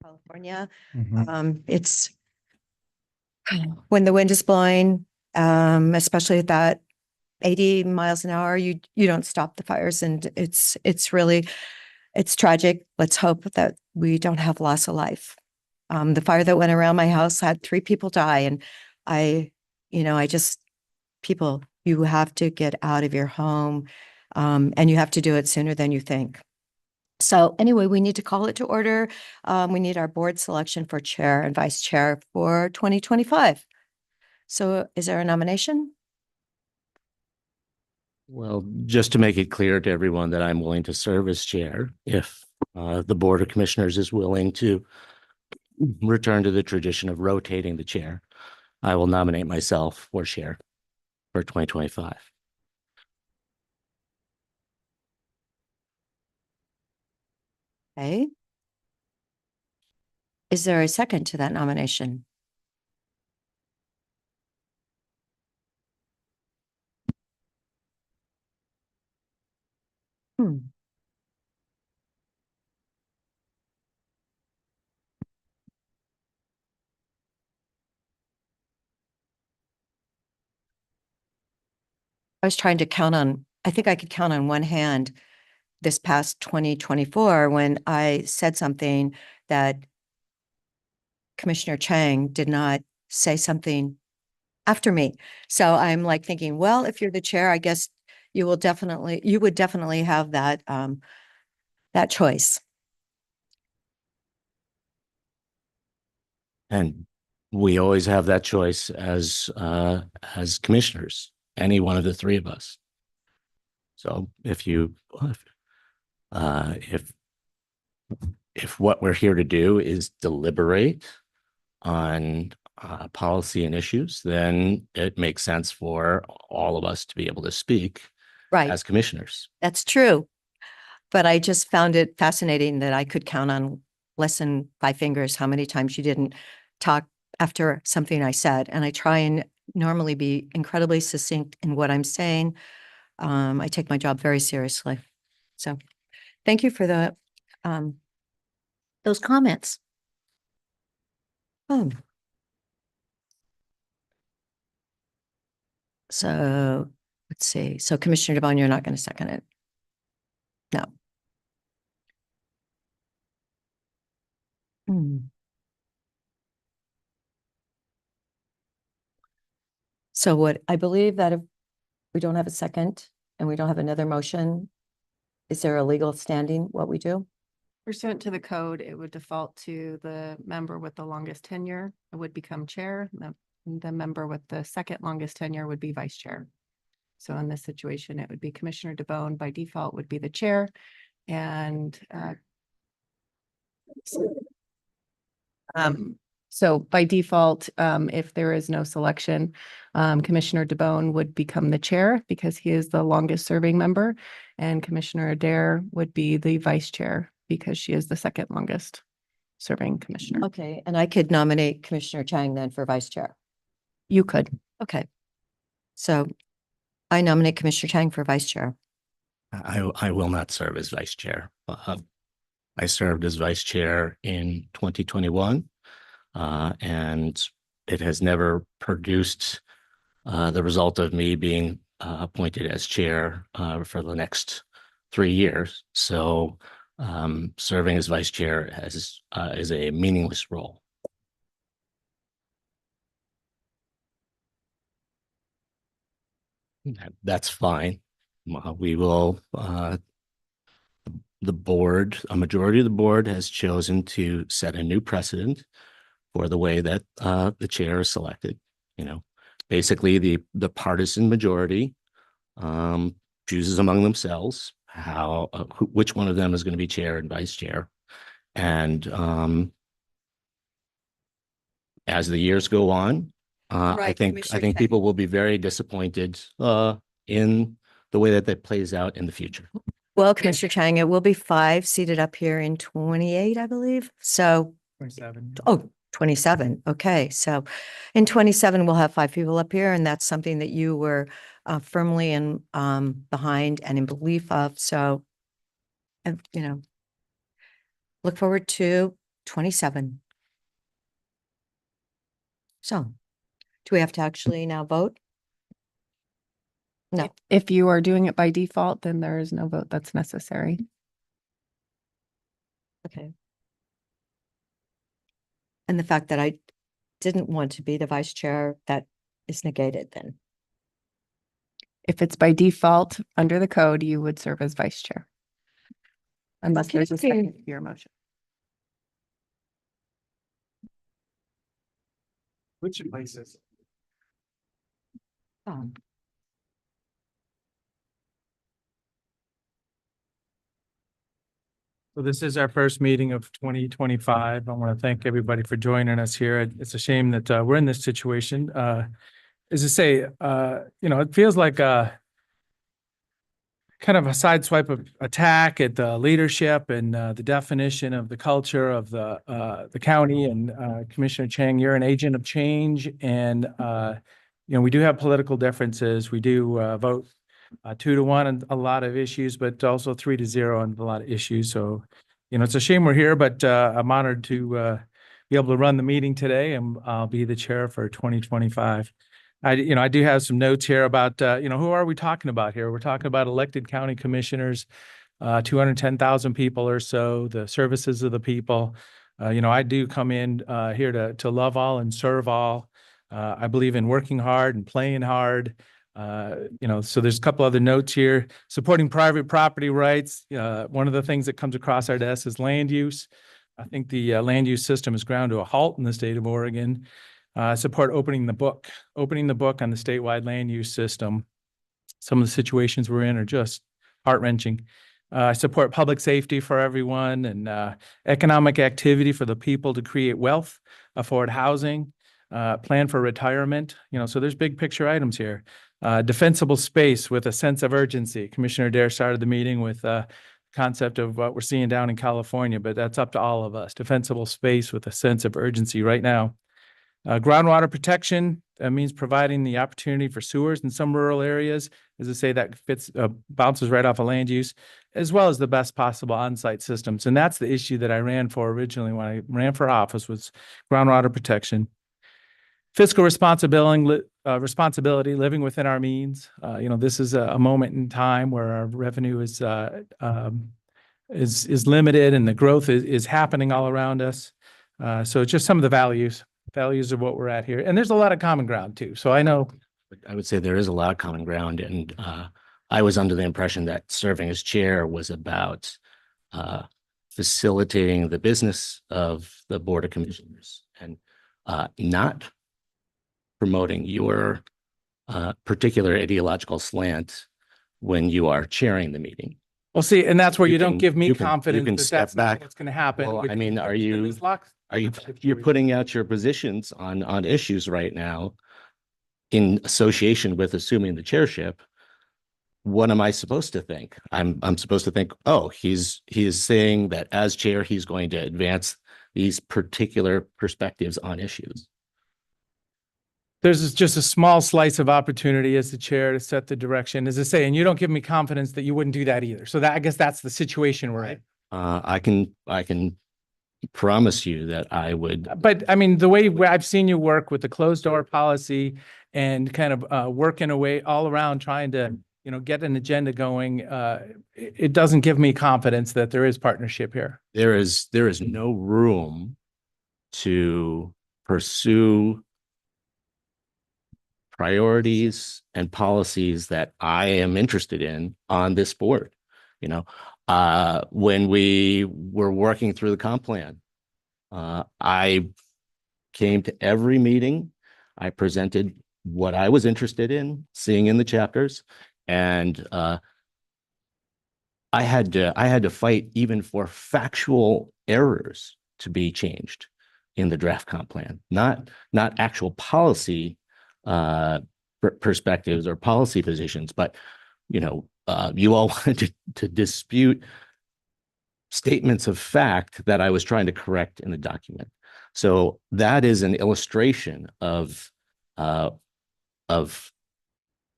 California. Mhm. It's when the wind is blowing, especially at that 80 miles an hour, you don't stop the fires, and it's really tragic. Let's hope that we don't have loss of life. The fire that went around my house had 3 people die, and I just people, you have to get out of your home, and you have to do it sooner than you think. So anyway, we need to call it to order. We need our board selection for chair and vice chair for 2025. So is there a nomination? Well, just to make it clear to everyone that I'm willing to serve as chair if the Board of Commissioners is willing to return to the tradition of rotating the chair, I will nominate myself for chair for 2025. Okay. Is there a second to that nomination? Hmm. I was trying to I think I could count on one hand this past 2024 when I said something that Commissioner Chang did not say something after me. So I'm like thinking, well, if you're the chair, I guess you would definitely have that choice. And we always have that choice as commissioners, any one of the 3 of us. So if what we're here to do is deliberate on policy and issues, then it makes sense for all of us to be able to speak Right. as commissioners. That's true. But I just found it fascinating that I could count on less than 5 fingers how many times you didn't talk after something I said. And I try and normally be incredibly succinct in what I'm saying. I take my job very seriously. So thank you for those comments. So let's see. So Commissioner DeBonne, you're not going to second it? No. So what I believe that if we don't have a second and we don't have another motion, is there a legal standing what we do? Pursuant to the code, it would default to the member with the longest tenure. It would become chair. The member with the second longest tenure would be vice chair. So in this situation, it would be Commissioner DeBonne by default would be the chair. And so by default, if there is no selection, Commissioner DeBonne would become the chair because he is the longest serving member, and Commissioner Adair would be the vice chair because she is the second longest serving commissioner. Okay, and I could nominate Commissioner Chang then for vice chair. You could. Okay. So I nominate Commissioner Chang for vice chair. I will not serve as vice chair. I served as vice chair in 2021, and it has never produced the result of me being appointed as chair for the next 3 years. So serving as vice chair is a meaningless role. That's fine. We will, the board, a majority of the board has chosen to set a new precedent for the way that the chair is selected. Basically the partisan majority chooses among themselves which one of them is going to be chair and vice chair. And as the years go on, I think people will be very disappointed in the way that plays out in the future. Well, Commissioner Chang, it will be 5 seated up here in 28, I believe. So 27. Oh, 27. Okay. So in 27, we'll have 5 people up here, and that's something that you were firmly in behind and in belief of. So, look forward to 27. So, do we have to actually now vote? No. If you are doing it by default, then there is no vote that's necessary. Okay. And the fact that I didn't want to be the vice chair, that is negated then. If it's by default under the code, you would serve as vice chair. Unless there's a Okay. second to your motion. Which places? Oh, So this is our first meeting of 2025. I want to thank everybody for joining us here. It's a shame that we're in this situation. As I say, it feels like a kind of a sideswipe of attack at the leadership and the definition of the culture of the county. And Commissioner Chang, you're an agent of change, and we do have political differences. We do vote 2-1 on a lot of issues, but also 3-0 on a lot of issues. So, it's a shame we're here, but I'm honored to be able to run the meeting today, and I'll be the chair for 2025. I do have some notes here about, who are we talking about here? We're talking about elected county commissioners, 210,000 people or so, the services of the people. I do come in here to love all and serve all. I believe in working hard and playing hard. So there's a couple other notes here. Supporting private property rights. One of the things that comes across our desk is land use. I think the land use system is ground to a halt in the state of Oregon. Support opening the book on the statewide land use system. Some of the situations we're in are just heart-wrenching. Support public safety for everyone and economic activity for the people to create wealth, afford housing, plan for retirement. So there's big picture items here. Defensible space with a sense of urgency. Commissioner Dare started the meeting with concept of what we're seeing down in California, but that's up to all of us. Defensible space with a sense of urgency right now. Groundwater protection, that means providing the opportunity for sewers in some rural areas. As I say, that bounces right off of land use, as well as the best possible on-site systems. And that's the issue that I ran for originally when I ran for office, was groundwater protection. Fiscal responsibility, living within our means. This is a moment in time where our revenue is limited and the growth is happening all around us. So it's just some of the values of what we're at here. And there's a lot of common ground too. So I know. I would say there is a lot of common ground, and I was under the impression that serving as chair was about facilitating the business of the Board of Commissioners and not promoting your particular ideological slant when you are chairing the meeting. Well, see, and that's where you don't can- give me you can confidence that step that's not back. what's going to happen. Well, which I mean, puts you in this you're putting out your positions on issues right now in association with assuming the chairship. What am I supposed to think? I'm supposed to think, oh, he is saying that as chair, he's going to advance these particular perspectives on issues. There's just a small slice of opportunity as the chair to set the direction, as I say, and you don't give me confidence that you wouldn't do that either. So that, I guess that's the situation we're in. I can promise you that I would. But I mean, the way I've seen you work with the closed door policy and kind of working away all around trying to, get an agenda going, it doesn't give me confidence that there is partnership here. There is no room to pursue priorities and policies that I am interested in on this board. When we were working through the comp plan, I came to every meeting. I presented what I was interested in seeing in the chapters, and I had to fight even for factual errors to be changed in the draft comp plan, not actual policy perspectives or policy positions, but you all wanted to dispute statements of fact that I was trying to correct in the document. So that is an illustration of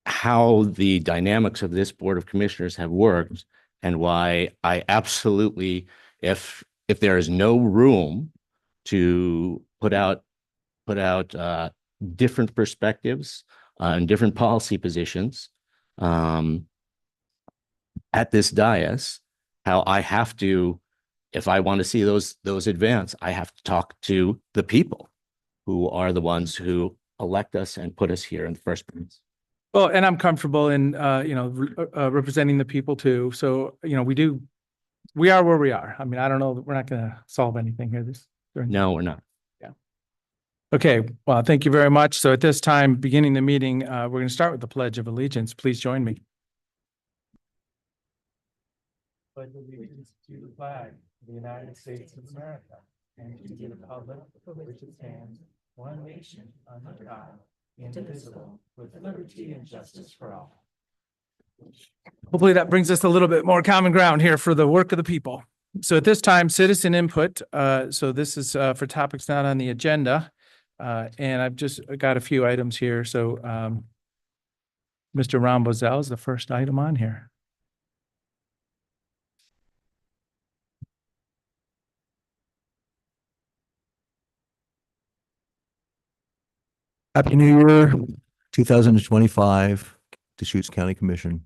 how the dynamics of this Board of Commissioners have worked, and why I absolutely, if there is no room to put out different perspectives and different policy positions at this dais. How I have to, if I want to see those advance, I have to talk to the people who are the ones who elect us and put us here in the first place. Well, and I'm comfortable in, representing the people too. So, we are where we are. I mean, I don't know, we're not going to solve anything here during. No, we're not. Okay, well, thank you very much. So at this time, beginning the meeting, we're going to start with the Pledge of Allegiance. Please join me. Pledge allegiance to the flag of the United States of America and to the republic for which it stands, one nation under God, indivisible, with liberty and justice for all. Hopefully that brings us a little bit more common ground here for the work of the people. So at this time, citizen input. So this is for topics not on the agenda. And I've just got a few items here. So Mr. Ron Bozell is the first item on here. Happy New Year, 2025, Deschutes County Commission.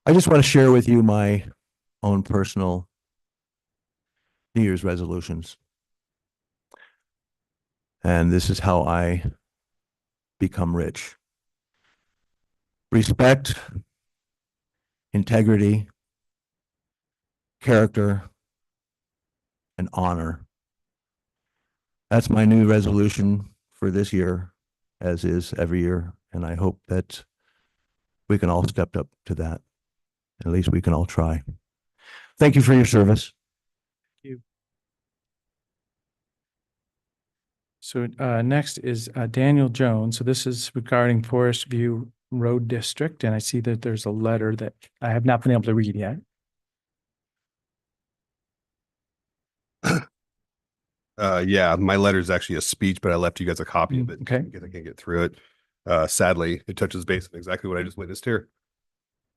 I just want to share with you my own personal New Year's resolutions. And this is how I become rich. Respect, integrity, character, and honor. That's my new resolution for this year, as is every year. And I hope that we can all step up to that. At least we can all try. Thank you for your service. Thank you. So next is Daniel Jones. So this is regarding Forest View Road District. And I see that there's a letter that I have not been able to read yet. Yeah, my letter is actually a speech, but I left you guys a copy of it. Okay. Because I can't get through it. Sadly, it touches base on exactly what I just witnessed here.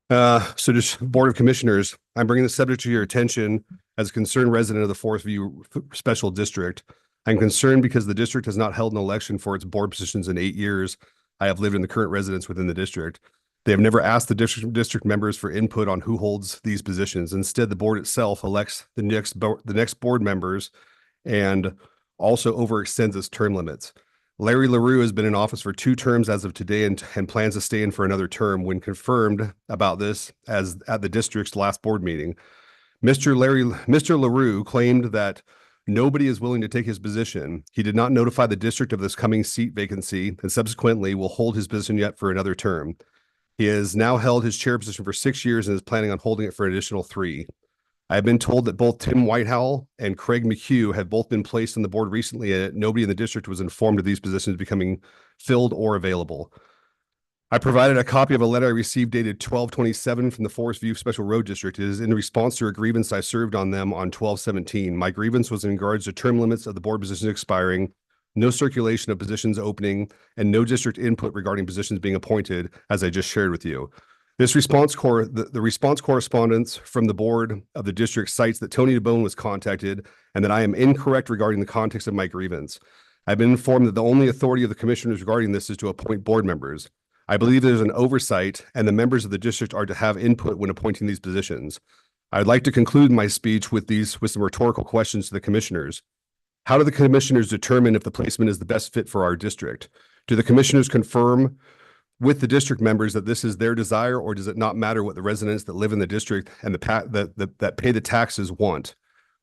So just Board of Commissioners, I'm bringing this subject to your attention as a concerned resident of the Forest View Special District. I'm concerned because the district has not held an election for its board positions in 8 years. I have lived in the current residence within the district. They have never asked the district members for input on who holds these positions. Instead, the board itself elects the next board members and also overextends its term limits. Larry LaRue has been in office for 2 terms as of today and plans to stay in for another term. When confirmed about this as at the district's last board meeting, Mr. LaRue claimed that nobody is willing to take his position. He did not notify the district of this coming seat vacancy and subsequently will hold his position yet for another term. He has now held his chair position for 6 years and is planning on holding it for an additional 3. I have been told that both Tim Whitehall and Craig McHugh have both been placed on the board recently, and nobody in the district was informed of these positions becoming filled or available. I provided a copy of a letter I received dated 12/27 from the Forest View Special Road District. It is in response to a grievance I served on them on 12/17. My grievance was in regards to term limits of the board positions expiring, no circulation of positions opening, and no district input regarding positions being appointed, as I just shared with you. This response the response correspondence from the board of the district cites that Tony DeBone was contacted and that I am incorrect regarding the context of my grievance. I've been informed that the only authority of the commissioners regarding this is to appoint board members. I believe there's an oversight and the members of the district are to have input when appointing these positions. I'd like to conclude my speech with some rhetorical questions to the commissioners. How do the commissioners determine if the placement is the best fit for our district? Do the commissioners confirm with the district members that this is their desire, or does it not matter what the residents that live in the district and that pay the taxes want?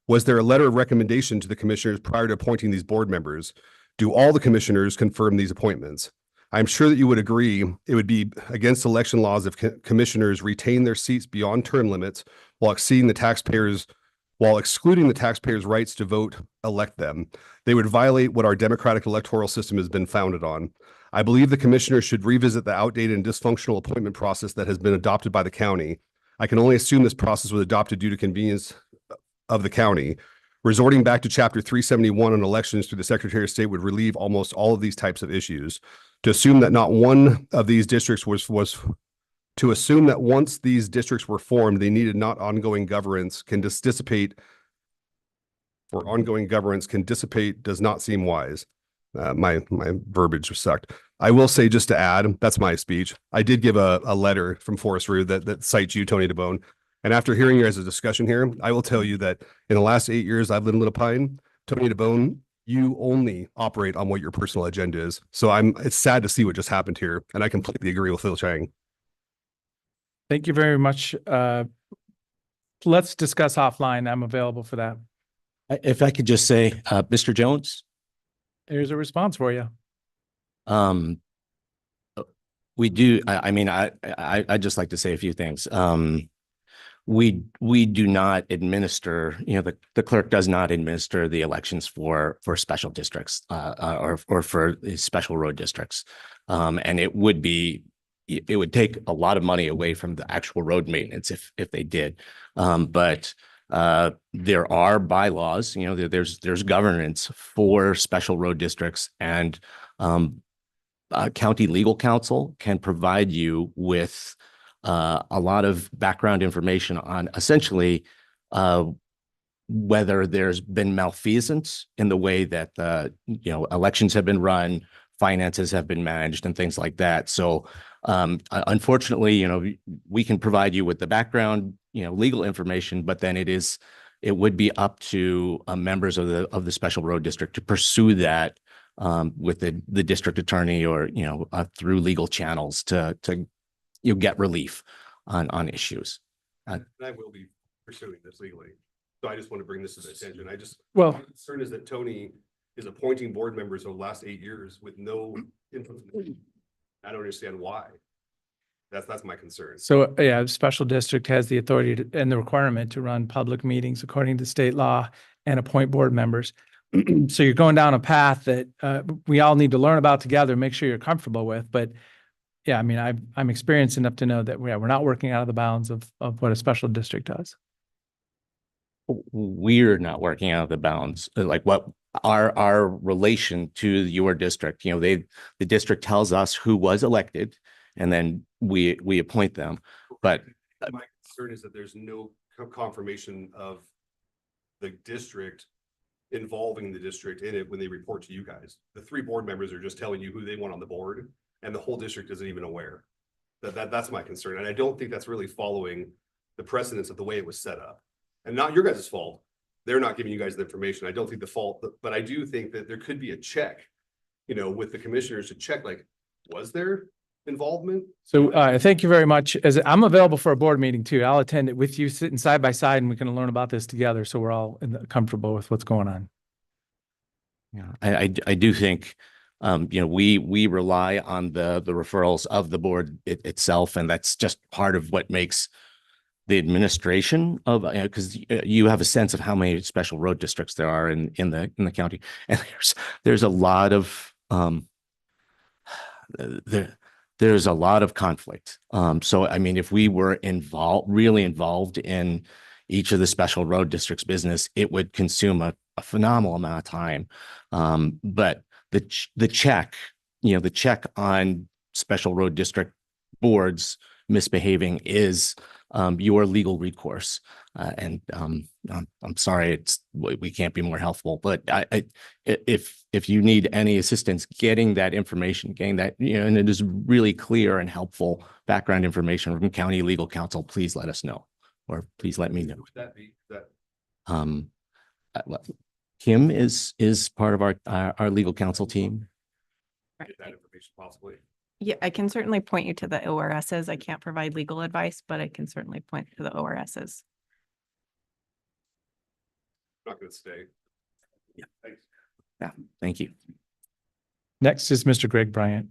Was there a letter of recommendation to the commissioners prior to appointing these board members? Do all the commissioners confirm these appointments? I'm sure that you would agree it would be against election laws if commissioners retain their seats beyond term limits while excluding the taxpayers' rights to vote, elect them. They would violate what our democratic electoral system has been founded on. I believe the commissioners should revisit the outdated and dysfunctional appointment process that has been adopted by the county. I can only assume this process was adopted due to convenience of the county. Resorting back to Chapter 371 on elections through the Secretary of State would relieve almost all of these types of issues. To assume that not one of these districts to assume that once these districts were formed, they needed not ongoing governance can dissipate for ongoing governance can dissipate does not seem wise. My verbiage was sucked. I will say, just to add, that's my speech. I did give a letter from Forest Root that cites you, Tony DeBone. And after hearing your guys' discussion here, I will tell you that in the last 8 years I've lived in Little Pine, Tony DeBone, you only operate on what your personal agenda is. So it's sad to see what just happened here. And I completely agree with Phil Chang. Thank you very much. Let's discuss offline. I'm available for that. If I could just say, Mr. Jones, Here's a response for you. we do, I mean, I'd just like to say a few things. We do not administer, the clerk does not administer the elections for special districts, or for the special road districts. And it would take a lot of money away from the actual road maintenance if they did. But there are bylaws, there's governance for special road districts, and county legal counsel can provide you with a lot of background information on essentially whether there's been malfeasance in the way that elections have been run, finances have been managed, and things like that. So unfortunately, we can provide you with the background, legal information, but then it would be up to members of the special road district to pursue that with the district attorney or through legal channels to get relief on issues. And I will be pursuing this legally. So I just want to bring this to the attention. Well, my concern is that Tony is appointing board members over the last 8 years with no input. I don't understand why. That's my concern. so yeah, the special district has the authority and the requirement to run public meetings according to state law and appoint board members. So you're going down a path that we all need to learn about together, make sure you're comfortable with. But yeah, I mean, I'm experienced enough to know that we're not working out of the bounds of what a special district does. We're not working out of the bounds, like what our relation to your district, the district tells us who was elected, and then we appoint them. But my concern is that there's no confirmation of the district involving the district in it when they report to you guys. The 3 board members are just telling you who they want on the board, and the whole district isn't even aware. That's my concern. And I don't think that's really following the precedence of the way it was set up. And not your guys' fault. They're not giving you guys the information. I don't think the fault, but I do think that there could be a check, with the commissioners to check, like, was there involvement? So thank you very much. As I'm available for a board meeting too. I'll attend it with you, sitting side by side, and we can learn about this together. So we're all comfortable with what's going on. yeah, I do think, we rely on the referrals of the board itself, and that's just part of what makes the administration of, because you have a sense of how many special road districts there are in the county, and there's a lot of there's a lot of conflict. So I mean, if we were really involved in each of the special road districts' business, it would consume a phenomenal amount of time. But the check on special road district boards misbehaving is your legal recourse. And I'm sorry, we can't be more helpful, but if you need any assistance getting that information, and it is really clear and helpful background information from county legal counsel, please let us know, or please let me know. Who would that be? Kim is part of our legal counsel team. Get that information possibly. Yeah, I can certainly point you to the ORSs. I can't provide legal advice, but I can certainly point to the ORSs. Not going to stay. Yeah. Thanks. Yeah, thank you. Next is Mr. Greg Bryant.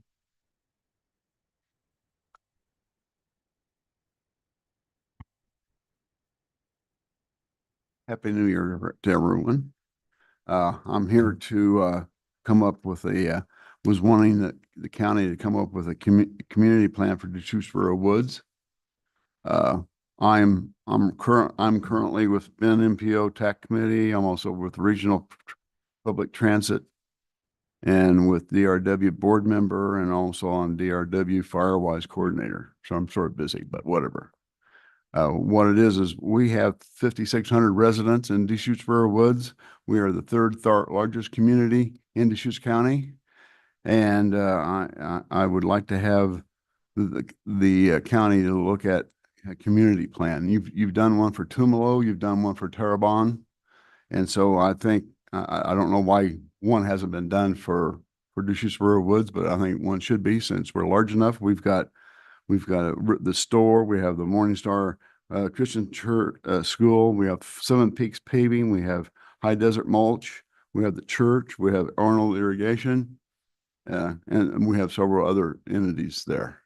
Happy New Year to everyone. I'm here to come up with was wanting the county to come up with a community plan for Deschutes-Boro Woods. I'm currently with NMPO TAC Committee. I'm also with Regional Public Transit and with DRW board member, and also on DRW Firewise coordinator. So I'm sort of busy, but whatever. What it is we have 5,600 residents in Deschutes-River Woods. We are the third largest community in Deschutes County. And I would like to have the county to look at a community plan. You've done one for Tumalo, you've done one for Terrebonne. And so I think, I don't know why one hasn't been done for Deschutes-River Woods, but I think one should be, since we're large enough. We've got the store, we have the Morningstar Christian Church School, we have Seven Peaks Paving, we have High Desert Mulch, we have the church, we have Arnold Irrigation, and we have several other entities there.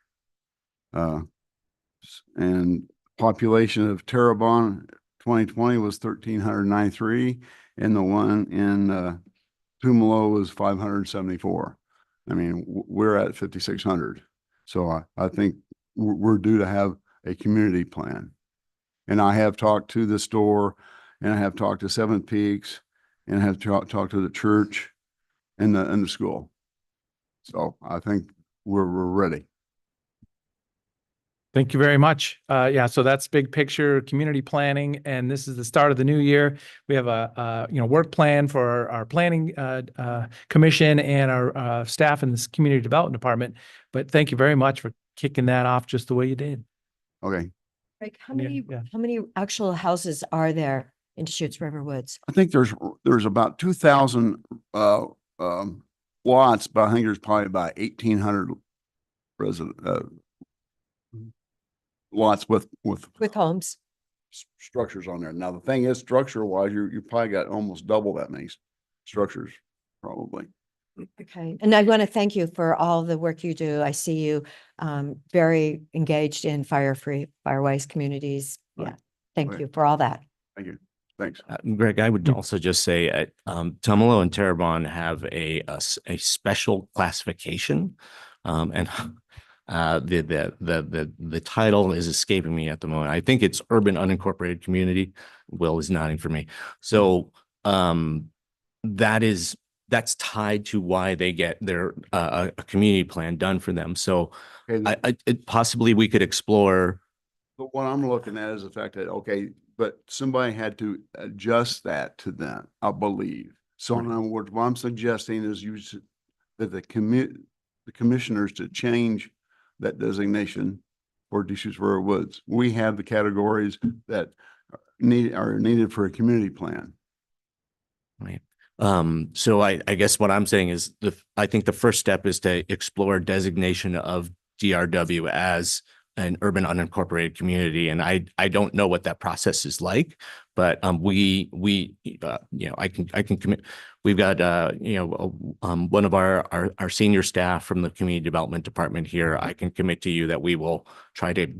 And population of Terrebonne 2020 was 1,393, and the one in Tumalo was 574. I mean, we're at 5,600. So I think we're due to have a community plan. And I have talked to the store, and I have talked to Seven Peaks, and I have talked to the church and the school. So I think we're ready. Thank you very much. Yeah, so that's big picture community planning, and this is the start of the new year. We have a work plan for our planning commission and our staff in this community development department. But thank you very much for kicking that off just the way you did. Okay. Like how Yeah, many, yeah. how many actual houses are there in Deschutes River Woods? I think there's about 2,000 lots, but I think there's probably about 1,800 resident lots with With homes? structures on there. Now, the thing is, structure wise, you probably got almost double that many structures, probably. Okay, and I want to thank you for all the work you do. I see you very engaged in fire-wise communities. Right. Yeah, thank Okay. you for all that. Thank you. Thanks. Greg, I would also just say, Tumalo and Terrebonne have a special classification. And the title is escaping me at the moment. I think it's urban unincorporated community. Will is nodding for me. So that's tied to why they get their a community plan done for them. So Okay, possibly we could explore. but what I'm looking at is the fact that, okay, but somebody had to adjust that to them, I believe. So in other words, what I'm suggesting is that the commissioners to change that designation for Deschutes-River Woods. We have the categories that are needed for a community plan. Right. So I guess what I'm saying is I think the first step is to explore designation of DRW as an urban unincorporated community. And I don't know what that process is like, but I can commit. We've got one of our senior staff from the community development department here. I can commit to you that we will try to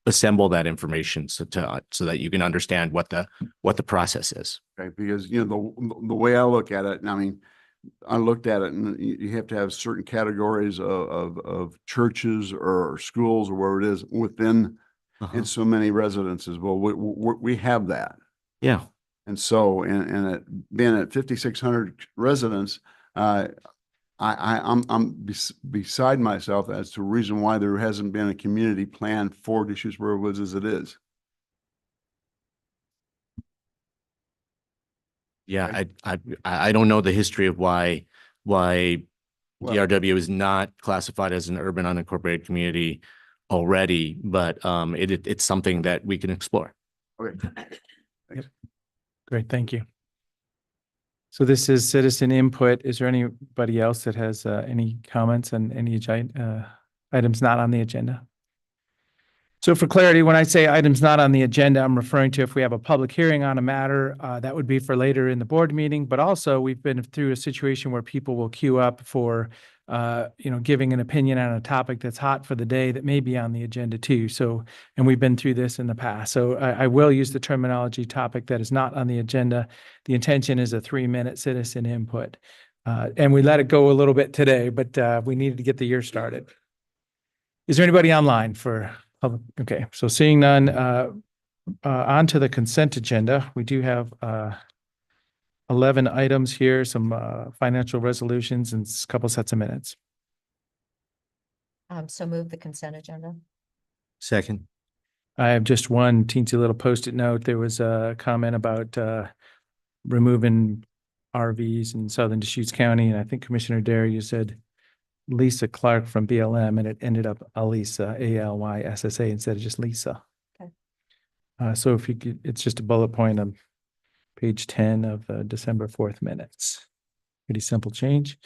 assemble that information so that you can understand what the process is. Okay, because the way I look at it, and I mean, I looked at it, and you have to have certain categories of churches or schools or wherever it is within in so many residences. Well, we have that. Yeah. And so, and being at 5,600 residents, I'm beside myself as to the reason why there hasn't been a community plan for Deschutes-River Woods as it is. Yeah, I don't know the history of why DRW is not classified as an urban unincorporated community already, but it's something that we can explore. Okay. Thanks. Great, thank you. So this is citizen input. Is there anybody else that has any comments on any items not on the agenda? So for clarity, when I say items not on the agenda, I'm referring to if we have a public hearing on a matter, that would be for later in the board meeting. But also we've been through a situation where people will queue up for, giving an opinion on a topic that's hot for the day that may be on the agenda too. So, and we've been through this in the past. So I will use the terminology topic that is not on the agenda. The intention is a 3-minute citizen input. And we let it go a little bit today, but we needed to get the year started. Is there anybody online for public? Okay, so seeing none, on to the consent agenda. We do have 11 items here, some financial resolutions and a couple sets of minutes. So move the consent agenda. Second. I have just one teensy little Post-it note. There was a comment about removing RVs in southern Deschutes County, and I think Commissioner Dare, you said Lisa Clark from BLM, and it ended up Alyssa, ALYSSA, instead of just Lisa. Okay. So if you could, it's just a bullet point on page 10 of December 4th minutes. Pretty simple change.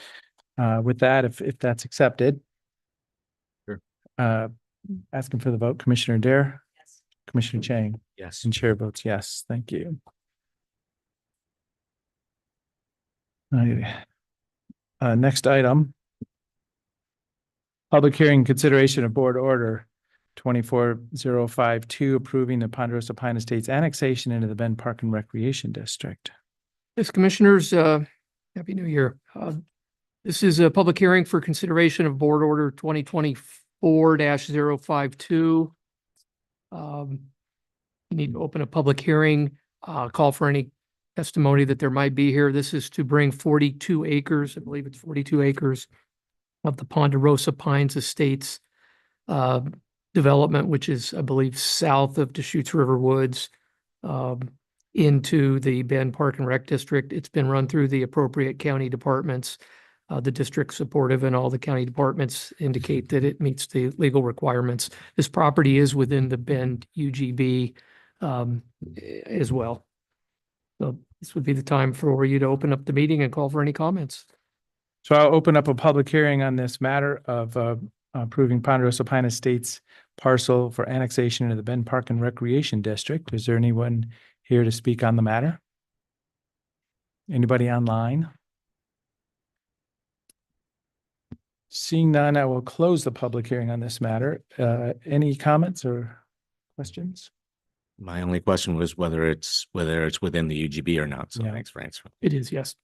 With that, if that's accepted. Sure. Asking for the vote, Commissioner Dare, Yes. Commissioner Chang, Yes. and chair votes yes. Thank you. Next item. Public hearing consideration of board order 24052 approving the Ponderosa Pine Estates annexation into the Bend Park and Recreation District. Yes, Commissioners, Happy New Year. This is a public hearing for consideration of Board Order 2024-052. You need to open a public hearing, call for any testimony that there might be here. This is to bring 42 acres, I believe it's 42 acres of the Ponderosa Pines Estates development, which is, I believe, south of Deschutes River Woods, into the Bend Park and Rec District. It's been run through the appropriate county departments. The district's supportive, and all the county departments indicate that it meets the legal requirements. This property is within the Bend UGB as well. So this would be the time for you to open up the meeting and call for any comments. So I'll open up a public hearing on this matter of approving Ponderosa Pine Estates parcel for annexation into the Bend Park and Recreation District. Is there anyone here to speak on the matter? Anybody online? Seeing none, I will close the public hearing on this matter. Any comments or questions? My only question was whether it's within the UGB or not. So Yeah. thanks for answering. It is, yes.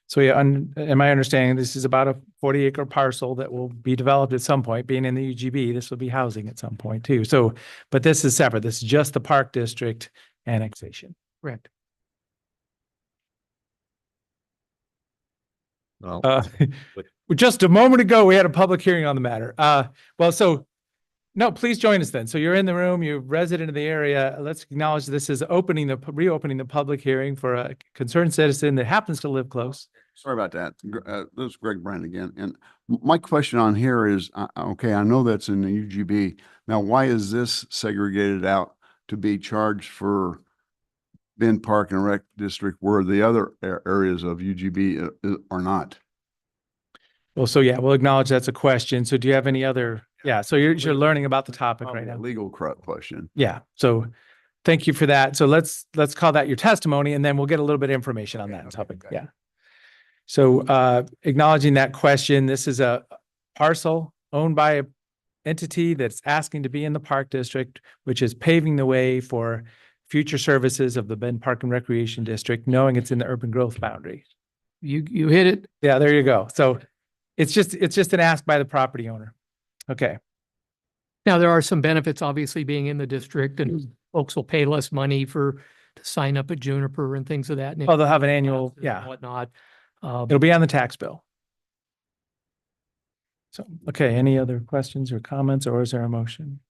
So yeah, am I understanding this is about a 40-acre parcel that will be developed at some point, being in the UGB, this will be housing at some point too. So, but this is separate. This is just the Park District annexation. Correct. Well, Just a moment ago, we had a public hearing on the matter. No, please join us then. So you're in the room, you're a resident of the area. Let's acknowledge this is reopening the public hearing for a concerned citizen that happens to live close. Sorry about that. This is Greg Brand again. And my question on here is, okay, I know that's in the UGB. Now, why is this segregated out to be charged for Bend Park and Rec District where the other areas of UGB are not? Well, so yeah, we'll acknowledge that's a question. So do you have any other? Yeah, so you're learning about the topic right Probably a now. legal question. Yeah, so thank you for that. So let's call that your testimony, and then we'll get a little bit of information on that topic. gotcha. Yeah. So acknowledging that question, this is a parcel owned by an entity that's asking to be in the Park District, which is paving the way for future services of the Bend Park and Recreation District, knowing it's in the urban growth boundary. You hit it. Yeah, there you go. So it's just an ask by the property owner. Okay. Now, there are some benefits, obviously, being in the district, and folks will pay less money to sign up at Juniper and things of that. Oh, they'll have an annual, and yeah, Whatnot. it'll be on the tax bill. So, okay, any other questions or comments, or is there a motion?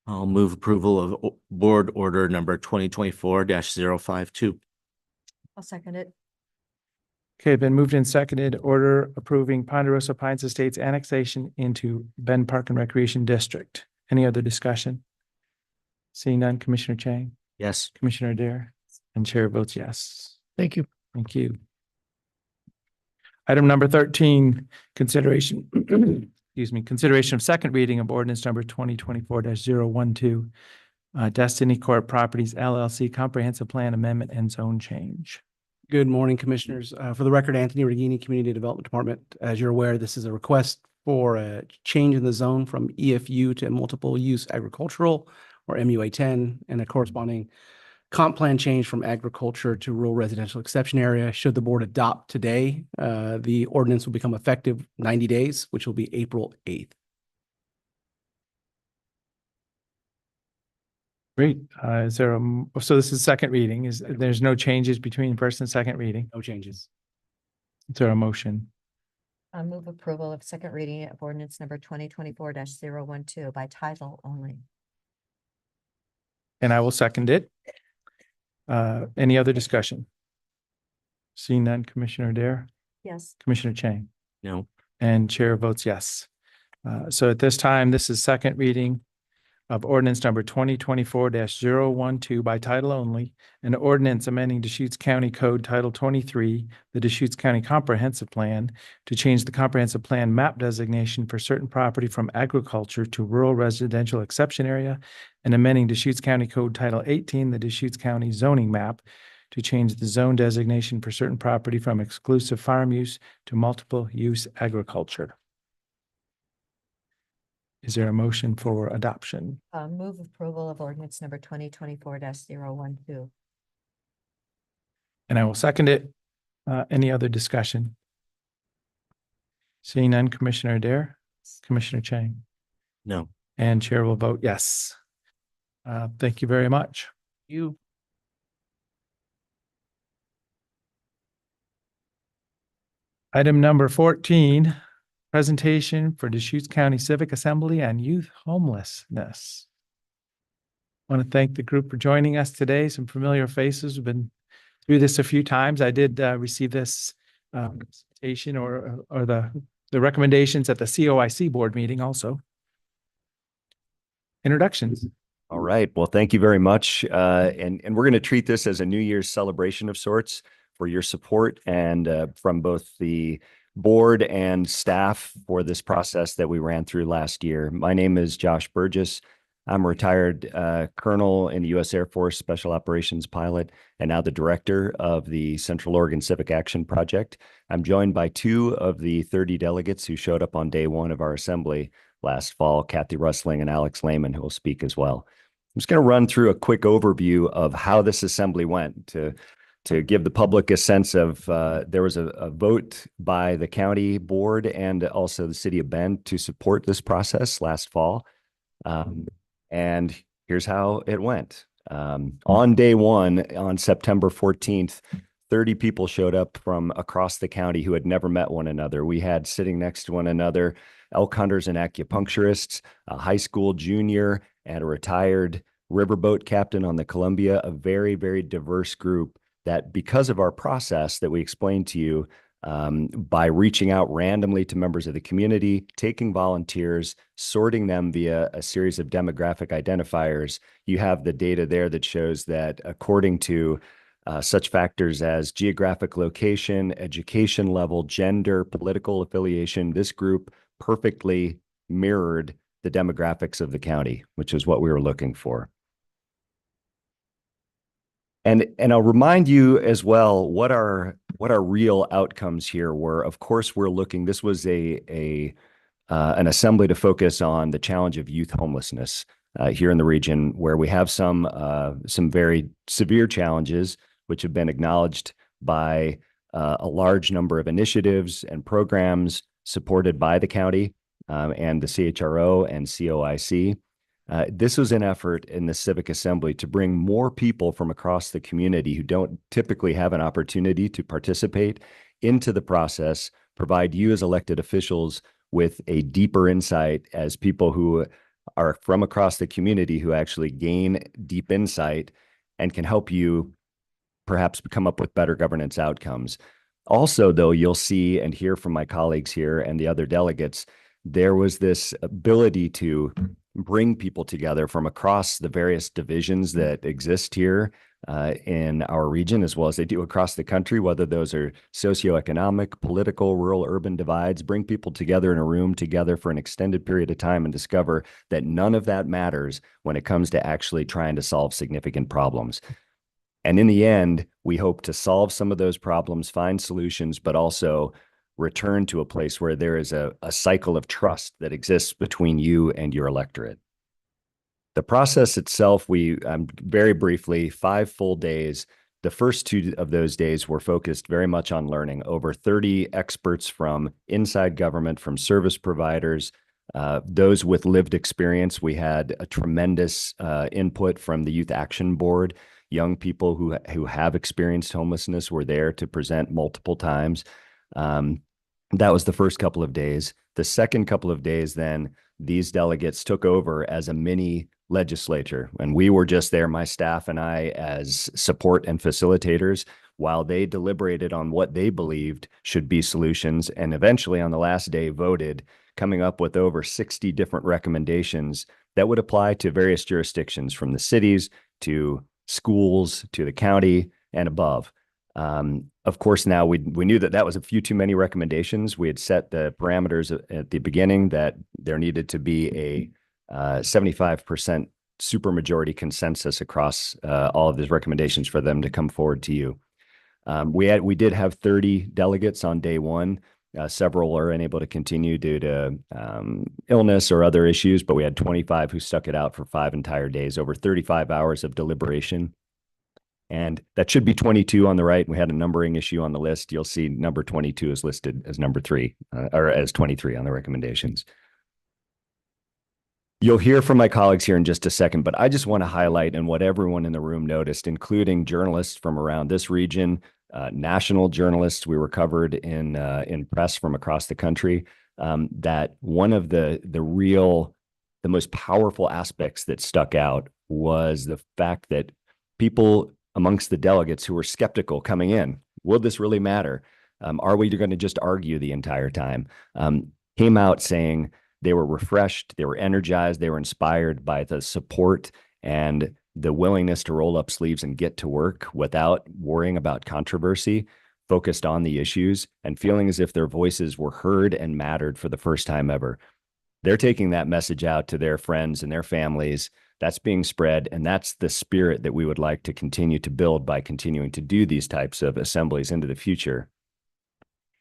I'll move approval of board order number 2024-052. I'll second it. Okay, been moved and seconded, order approving Ponderosa Pines Estates annexation into Bend Park and Recreation District. Any other discussion? Seeing none, Commissioner Chang, Yes. Commissioner Dare, and Chair votes yes. Thank you. Thank you. Item number 13, consideration, consideration of second reading of ordinance number 2024-012, Destiny Corp Properties LLC Comprehensive Plan Amendment and Zone Change. Good morning, Commissioners. For the record, Anthony Regini, Community Development Department. As you're aware, this is a request for a change in the zone from EFU to multiple use agricultural, or MUA 10, and a corresponding comp plan change from agriculture to rural residential exception area. Should the board adopt today, the ordinance will become effective 90 days, which will be April 8th. Great. Is there so this is second reading. There's no changes between first and second reading? No changes. Is there a motion? I move approval of second reading of ordinance number 2024-012 by title only. And I will second it. Any other discussion? Seeing none, Commissioner Dare, Yes. Commissioner Chang, No. and Chair votes yes. So at this time, this is second reading of ordinance number 2024-012 by title only, an ordinance amending Deschutes County Code Title 23, the Deschutes County Comprehensive Plan, to change the comprehensive plan map designation for certain property from agriculture to rural residential exception area, and amending Deschutes County Code Title 18, the Deschutes County zoning map, to change the zone designation for certain property from exclusive farm use to multiple use agriculture. Is there a motion for adoption? Move approval of ordinance number 2024-012. And I will second it. Any other discussion? Seeing none, Commissioner Dare, Commissioner Chang, No. and Chair will vote yes. Thank you very much. You. Item number 14, presentation for Deschutes County Civic Assembly on youth homelessness. I want to thank the group for joining us today. Some familiar faces. We've been through this a few times. I did receive this presentation or the recommendations at the COIC board meeting also. Introductions. All right. Well, thank you very much. And we're going to treat this as a New Year's celebration of sorts for your support and from both the board and staff for this process that we ran through last year. My name is Josh Burgess. I'm a retired colonel in the U.S. Air Force Special Operations pilot and now the director of the Central Oregon Civic Action Project. I'm joined by 2 of the 30 delegates who showed up on day 1 of our assembly last fall, Kathy Rustling and Alex Lehman, who will speak as well. I'm just going to run through a quick overview of how this assembly went to give the public a sense of there was a vote by the county board and also the city of Bend to support this process last fall. And here's how it went. On day 1, on September 14th, 30 people showed up from across the county who had never met one another. We had sitting next to one another elk hunters and acupuncturists, a high school junior, and a retired riverboat captain on the Columbia, a very, very diverse group that because of our process that we explained to you, by reaching out randomly to members of the community, taking volunteers, sorting them via a series of demographic identifiers, you have the data there that shows that according to such factors as geographic location, education level, gender, political affiliation, this group perfectly mirrored the demographics of the county, which is what we were looking for. And I'll remind you as well what our real outcomes here were. Of course, we're looking. This was an assembly to focus on the challenge of youth homelessness here in the region, where we have some very severe challenges, which have been acknowledged by a large number of initiatives and programs supported by the county and the CHRO and COIC. This was an effort in the Civic Assembly to bring more people from across the community who don't typically have an opportunity to participate into the process, provide you as elected officials with a deeper insight as people who are from across the community who actually gain deep insight and can help you perhaps come up with better governance outcomes. Also, though, you'll see and hear from my colleagues here and the other delegates, there was this ability to bring people together from across the various divisions that exist here in our region, as well as they do across the country, whether those are socioeconomic, political, rural, urban divides, bring people together in a room together for an extended period of time and discover that none of that matters when it comes to actually trying to solve significant problems. And in the end, we hope to solve some of those problems, find solutions, but also return to a place where there is a cycle of trust that exists between you and your electorate. The process itself, very briefly, 5 full days. The first 2 of those days were focused very much on learning. Over 30 experts from inside government, from service providers, those with lived experience. We had a tremendous input from the Youth Action Board. Young people who have experienced homelessness were there to present multiple times. That was the first couple of days. The second couple of days, then these delegates took over as a mini legislature, and we were just there, my staff and I, as support and facilitators, while they deliberated on what they believed should be solutions, and eventually on the last day voted, coming up with over 60 different recommendations that would apply to various jurisdictions, from the cities to schools to the county and above. Of course, now we knew that was a few too many recommendations. We had set the parameters at the beginning that there needed to be a 75% supermajority consensus across all of these recommendations for them to come forward to you. We did have 30 delegates on day one. Several were unable to continue due to illness or other issues, but we had 25 who stuck it out for 5 entire days, over 35 hours of deliberation. And that should be 22 on the right. We had a numbering issue on the list. You'll see number 22 is listed as number 3 or as 23 on the recommendations. You'll hear from my colleagues here in just a second, but I just want to highlight, and what everyone in the room noticed, including journalists from around this region, national journalists. We were covered in press from across the country, that one of the most powerful aspects that stuck out was the fact that people amongst the delegates who were skeptical coming in, will this really matter? Are we going to just argue the entire time? Came out saying they were refreshed, they were energized, they were inspired by the support and the willingness to roll up sleeves and get to work without worrying about controversy, focused on the issues and feeling as if their voices were heard and mattered for the first time ever. They're taking that message out to their friends and their families. That's being spread, and that's the spirit that we would like to continue to build by continuing to do these types of assemblies into the future.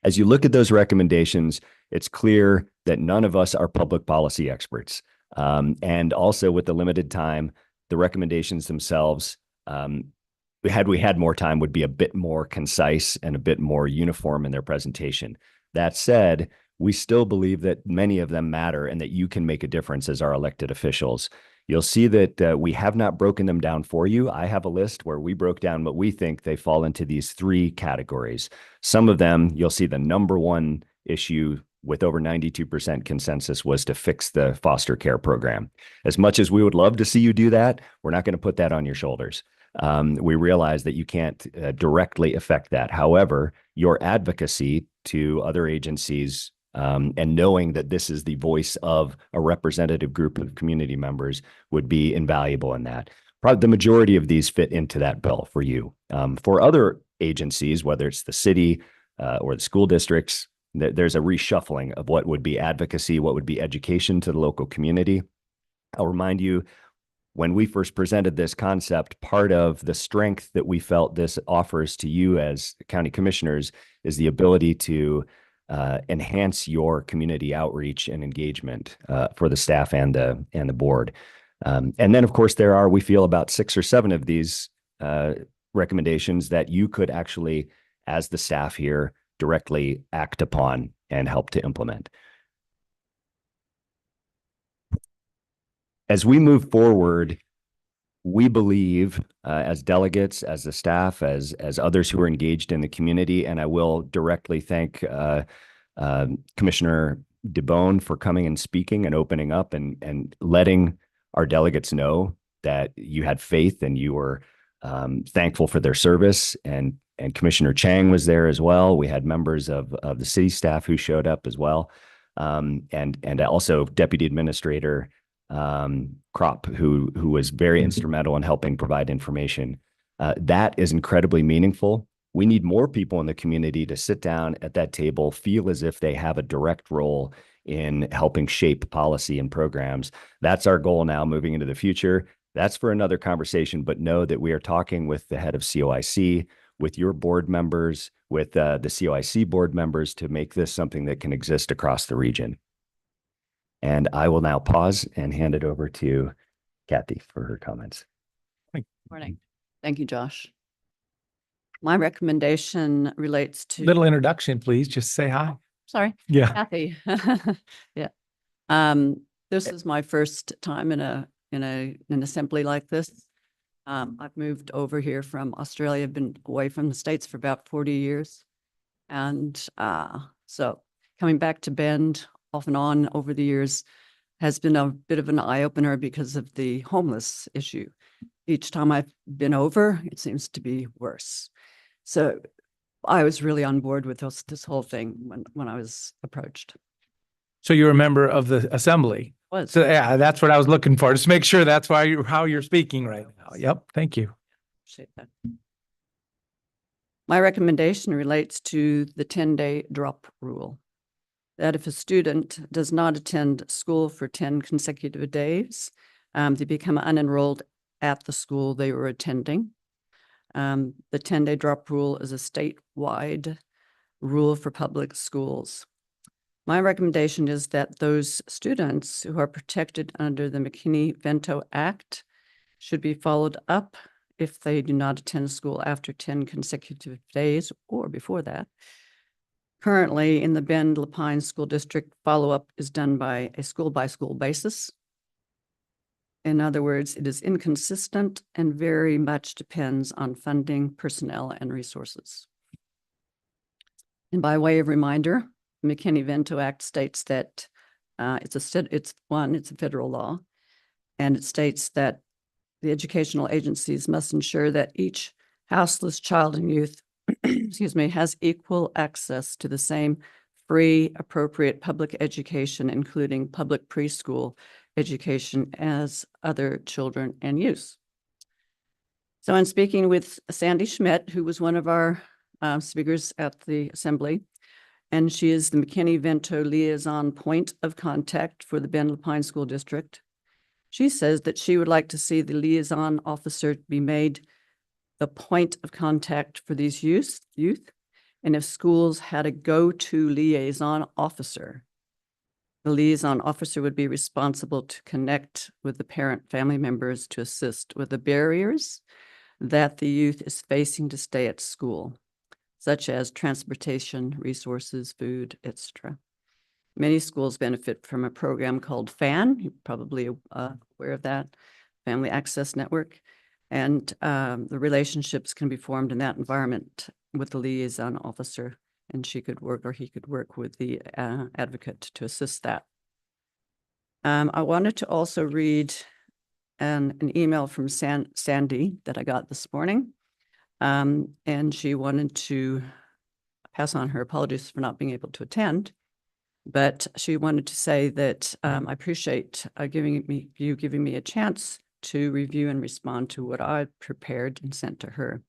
As you look at those recommendations, it's clear that none of us are public policy experts. And also, with the limited time, the recommendations themselves, had we had more time, would be a bit more concise and a bit more uniform in their presentation. That said, we still believe that many of them matter and that you can make a difference as our elected officials. You'll see that we have not broken them down for you. I have a list where we broke down what we think they fall into these 3 categories. Some of them, you'll see the number one issue with over 92% consensus was to fix the foster care program. As much as we would love to see you do that, we're not going to put that on your shoulders. We realize that you can't directly affect that. However, your advocacy to other agencies and knowing that this is the voice of a representative group of community members would be invaluable in that. Probably the majority of these fit into that bill for you. For other agencies, whether it's the city or the school districts, there's a reshuffling of what would be advocacy, what would be education to the local community. I'll remind you, when we first presented this concept, part of the strength that we felt this offers to you as county commissioners is the ability to enhance your community outreach and engagement for the staff and the board. And then, of course, we feel about 6 or 7 of these recommendations that you could actually, as the staff here, directly act upon and help to implement. As we move forward, we believe as delegates, as the staff, as others who are engaged in the community, and I will directly thank Commissioner DeBone for coming and speaking and opening up and letting our delegates know that you had faith and you were thankful for their service. And Commissioner Chang was there as well. We had members of the city staff who showed up as well. And also Deputy Administrator Kropp, who was very instrumental in helping provide information. That is incredibly meaningful. We need more people in the community to sit down at that table, feel as if they have a direct role in helping shape policy and programs. That's our goal now moving into the future. That's for another conversation, but know that we are talking with the head of COIC, with your board members, with the COIC board members to make this something that can exist across the region. And I will now pause and hand it over to Kathy for her comments. Morning. Thank you, Josh. My recommendation relates to Little introduction, please. Just say hi. Sorry, Yeah. Kathy. Yeah. This is my first time in an assembly like this. I've moved over here from Australia. I've been away from the States for about 40 years. And so coming back to Bend off and on over the years has been a bit of an eye-opener because of the homeless issue. Each time I've been over, it seems to be worse. So I was really on board with this whole thing when I was approached. So you're a member of the assembly. Was. So yeah, that's what I was looking for. Just make sure that's why how you're speaking right now. Yep. Thank you. Appreciate that. My recommendation relates to the 10-day drop rule. That if a student does not attend school for 10 consecutive days, they become unenrolled at the school they were attending. The 10-day drop rule is a statewide rule for public schools. My recommendation is that those students who are protected under the McKinney-Vento Act should be followed up if they do not attend school after 10 consecutive days or before that. Currently, in the Bend Lapine School District, follow-up is done by a school-by-school basis. In other words, it is inconsistent and very much depends on funding, personnel, and resources. And by way of reminder, the McKinney-Vento Act states that it's a federal law, and it states that the educational agencies must ensure that each houseless child and youth excuse me, has equal access to the same free, appropriate public education, including public preschool education as other children and youth. So in speaking with Sandy Schmidt, who was one of our speakers at the assembly, and she is the McKinney-Vento liaison point of contact for the Bend Lapine School District. She says that she would like to see the liaison officer be made the point of contact for these youth, and if schools had a go-to liaison officer, the liaison officer would be responsible to connect with the parent family members to assist with the barriers that the youth is facing to stay at school, such as transportation, resources, food, etc. Many schools benefit from a program called FAN, you're probably aware of that, Family Access Network. And the relationships can be formed in that environment with the liaison officer, and she could work or he could work with the advocate to assist that. I wanted to also read an email from Sandy that I got this morning. And she wanted to pass on her apologies for not being able to attend, but she wanted to say that I appreciate giving me a chance to review and respond to what I prepared and sent to her.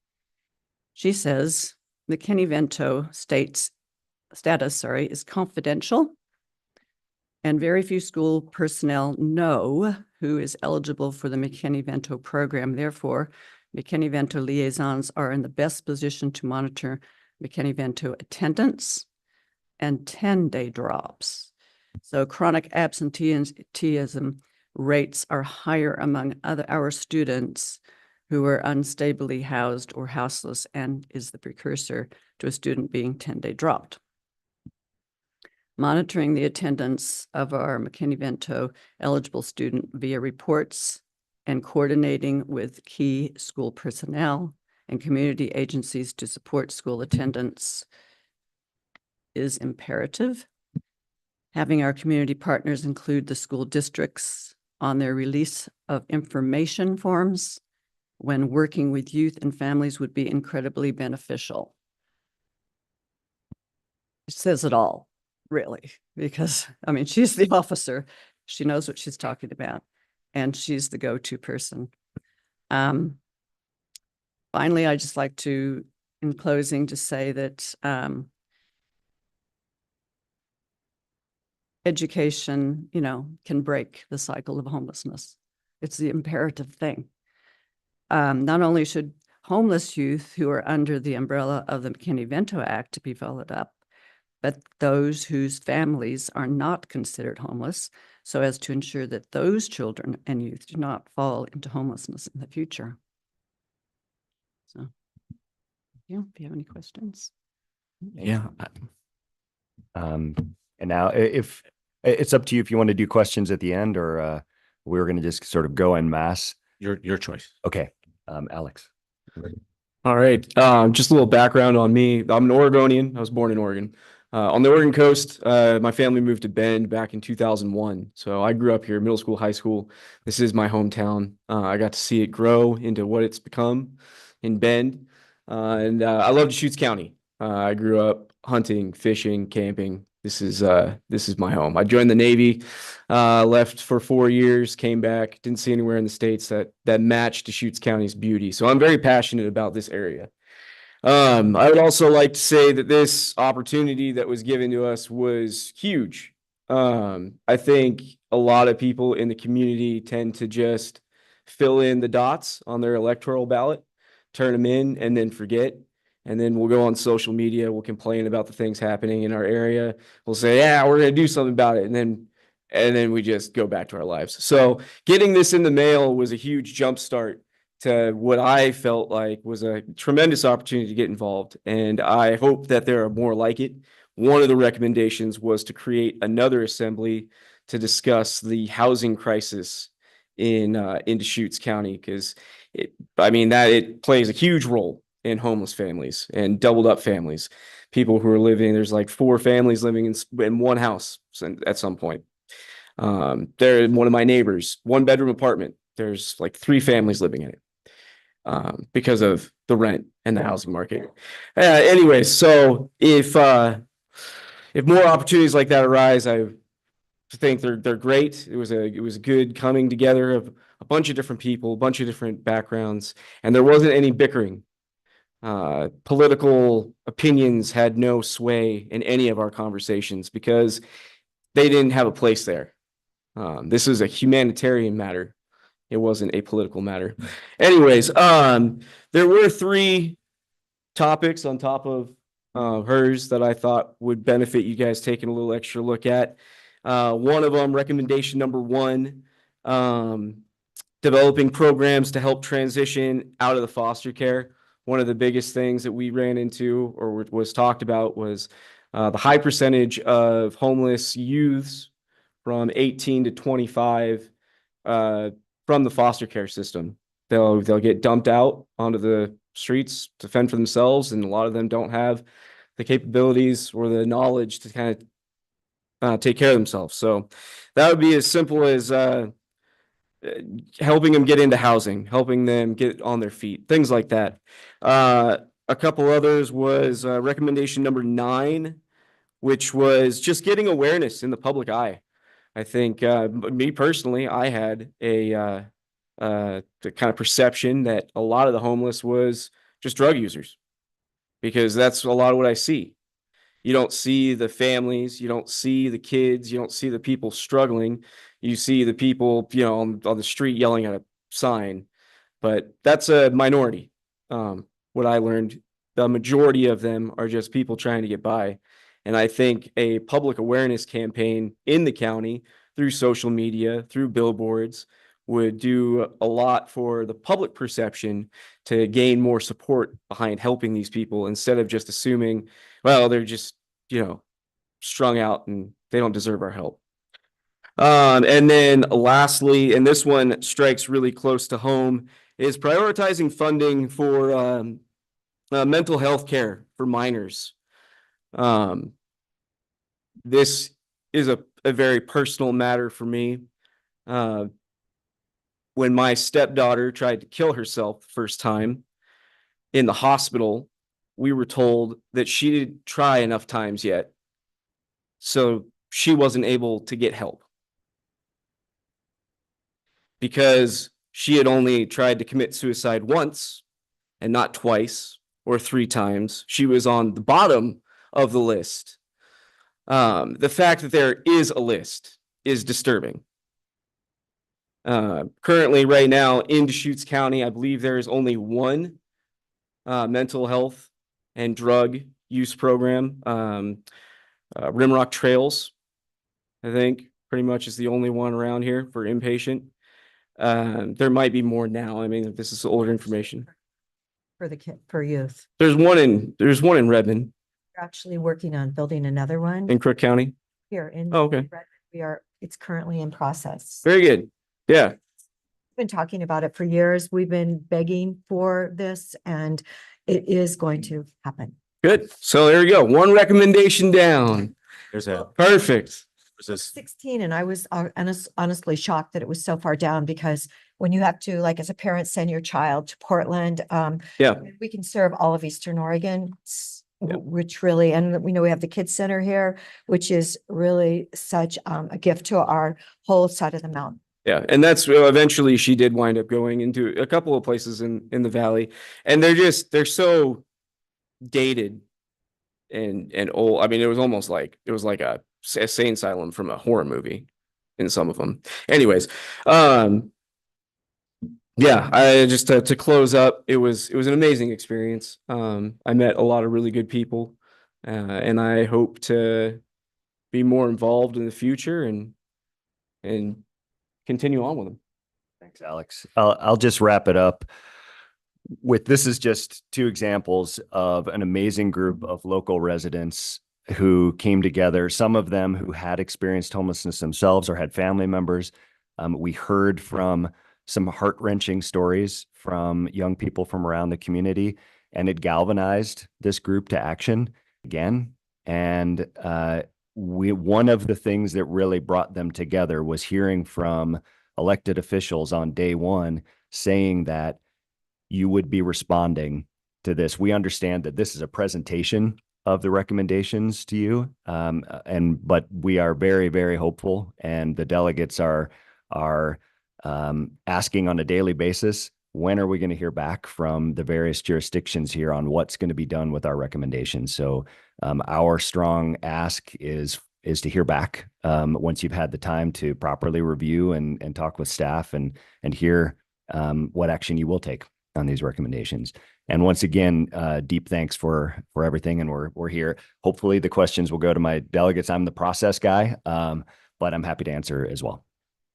She says, McKinney-Vento status is confidential, and very few school personnel know who is eligible for the McKinney-Vento program. Therefore, McKinney-Vento liaisons are in the best position to monitor McKinney-Vento attendance and 10-day drops. So chronic absenteeism rates are higher among our students who are unstably housed or houseless, and is the precursor to a student being 10-day dropped. Monitoring the attendance of our McKinney-Vento eligible student via reports and coordinating with key school personnel and community agencies to support school attendance is imperative. Having our community partners include the school districts on their release of information forms when working with youth and families would be incredibly beneficial. It says it all, really, because, I mean, she's the officer. She knows what she's talking about, and she's the go-to person. Finally, I'd just like to, in closing, to say that education, can break the cycle of homelessness. It's the imperative thing. Not only should homeless youth who are under the umbrella of the McKinney-Vento Act be followed up, but those whose families are not considered homeless, so as to ensure that those children and youth do not fall into homelessness in the future. So, if you have any questions. Yeah. And now if it's up to you if you want to do questions at the end, or we're going to just sort of go en masse. Your choice. Okay. Alex. All right. Just a little background on me. I'm an Oregonian. I was born in Oregon. On the Oregon coast, my family moved to Bend back in 2001. So I grew up here, middle school, high school. This is my hometown. I got to see it grow into what it's become in Bend. And I love Deschutes County. I grew up hunting, fishing, camping. This is my home. I joined the Navy, left for 4 years, came back, didn't see anywhere in the States that matched Deschutes County's beauty. So I'm very passionate about this area. I would also like to say that this opportunity that was given to us was huge. I think a lot of people in the community tend to just fill in the dots on their electoral ballot, turn them in, and then forget. And then we'll go on social media, we'll complain about the things happening in our area. We'll say, yeah, we're going to do something about it. And then we just go back to our lives. So getting this in the mail was a huge jump start to what I felt like was a tremendous opportunity to get involved. And I hope that there are more like it. One of the recommendations was to create another assembly to discuss the housing crisis in Deschutes County, because it plays a huge role in homeless families and doubled up families, people who are living, there's like 4 families living in one house at some point. They're one of my neighbors, 1-bedroom apartment. There's like 3 families living in it. Because of the rent and the housing market. Anyway, so if more opportunities like that arise, I think they're great. It was a good coming together of a bunch of different people, a bunch of different backgrounds, and there wasn't any bickering. Political opinions had no sway in any of our conversations because they didn't have a place there. This is a humanitarian matter. It wasn't a political matter. Anyways, there were 3 topics on top of hers that I thought would benefit you guys taking a little extra look at. One of them, recommendation number 1, developing programs to help transition out of the foster care. One of the biggest things that we ran into or was talked about was the high percentage of homeless youths from 18 to 25 from the foster care system. They'll get dumped out onto the streets to fend for themselves, and a lot of them don't have the capabilities or the knowledge to kind of take care of themselves. So that would be as simple as helping them get into housing, helping them get on their feet, things like that. A couple others was recommendation number 9, which was just getting awareness in the public eye. I think me personally, I had the kind of perception that a lot of the homeless was just drug users, because that's a lot of what I see. You don't see the families, you don't see the kids, you don't see the people struggling. You see the people, on the street yelling at a sign, but that's a minority. What I learned, the majority of them are just people trying to get by. And I think a public awareness campaign in the county through social media, through billboards, would do a lot for the public perception to gain more support behind helping these people, instead of just assuming, well, they're just, strung out and they don't deserve our help. And then lastly, and this one strikes really close to home, is prioritizing funding for mental health care for minors. This is a very personal matter for me. When my stepdaughter tried to kill herself the first time in the hospital, we were told that she didn't try enough times yet, so she wasn't able to get help because she had only tried to commit suicide once and not twice or 3 times. She was on the bottom of the list. The fact that there is a list is disturbing. Currently, right now in Deschutes County, I believe there is only 1 mental health and drug use program. Rimrock Trails, I think, pretty much is the only one around here for inpatient. There might be more now. I mean, this is older information. For youth. There's one in Redmond, We're actually working on building another one in Crook County. here in. Oh, okay. Redmond. It's currently in process. Very good. Yeah. Been talking about it for years. We've been begging for this, and it is going to happen. Good. So there we go. One recommendation down. There's a, Perfect. there's this, 16, and I was honestly shocked that it was so far down, because when you have to, like, as a parent, send your child to Portland, Yeah. we can serve all of Eastern Oregon, Yep. which really, and we know we have the Kids Center here, which is really such a gift to our whole side of the mountain. Yeah, and that's eventually she did wind up going into a couple of places in the valley, and they're so dated and old. I mean, it was almost like it was like a insane asylum from a horror movie in some of them. Anyways, yeah, I just to close up, it was an amazing experience. I met a lot of really good people, and I hope to be more involved in the future and continue on with them. Thanks, Alex. I'll just wrap it up with, this is just two examples of an amazing group of local residents who came together, some of them who had experienced homelessness themselves or had family members. We heard from some heart-wrenching stories from young people from around the community, and it galvanized this group to action again. And one of the things that really brought them together was hearing from elected officials on day one saying that you would be responding to this. We understand that this is a presentation of the recommendations to you, but we are very, very hopeful, and the delegates are asking on a daily basis, when are we going to hear back from the various jurisdictions here on what's going to be done with our recommendations? So our strong ask is to hear back once you've had the time to properly review and talk with staff and hear what action you will take on these recommendations. And once again, deep thanks for everything. And we're here. Hopefully the questions will go to my delegates. I'm the process guy, but I'm happy to answer as well.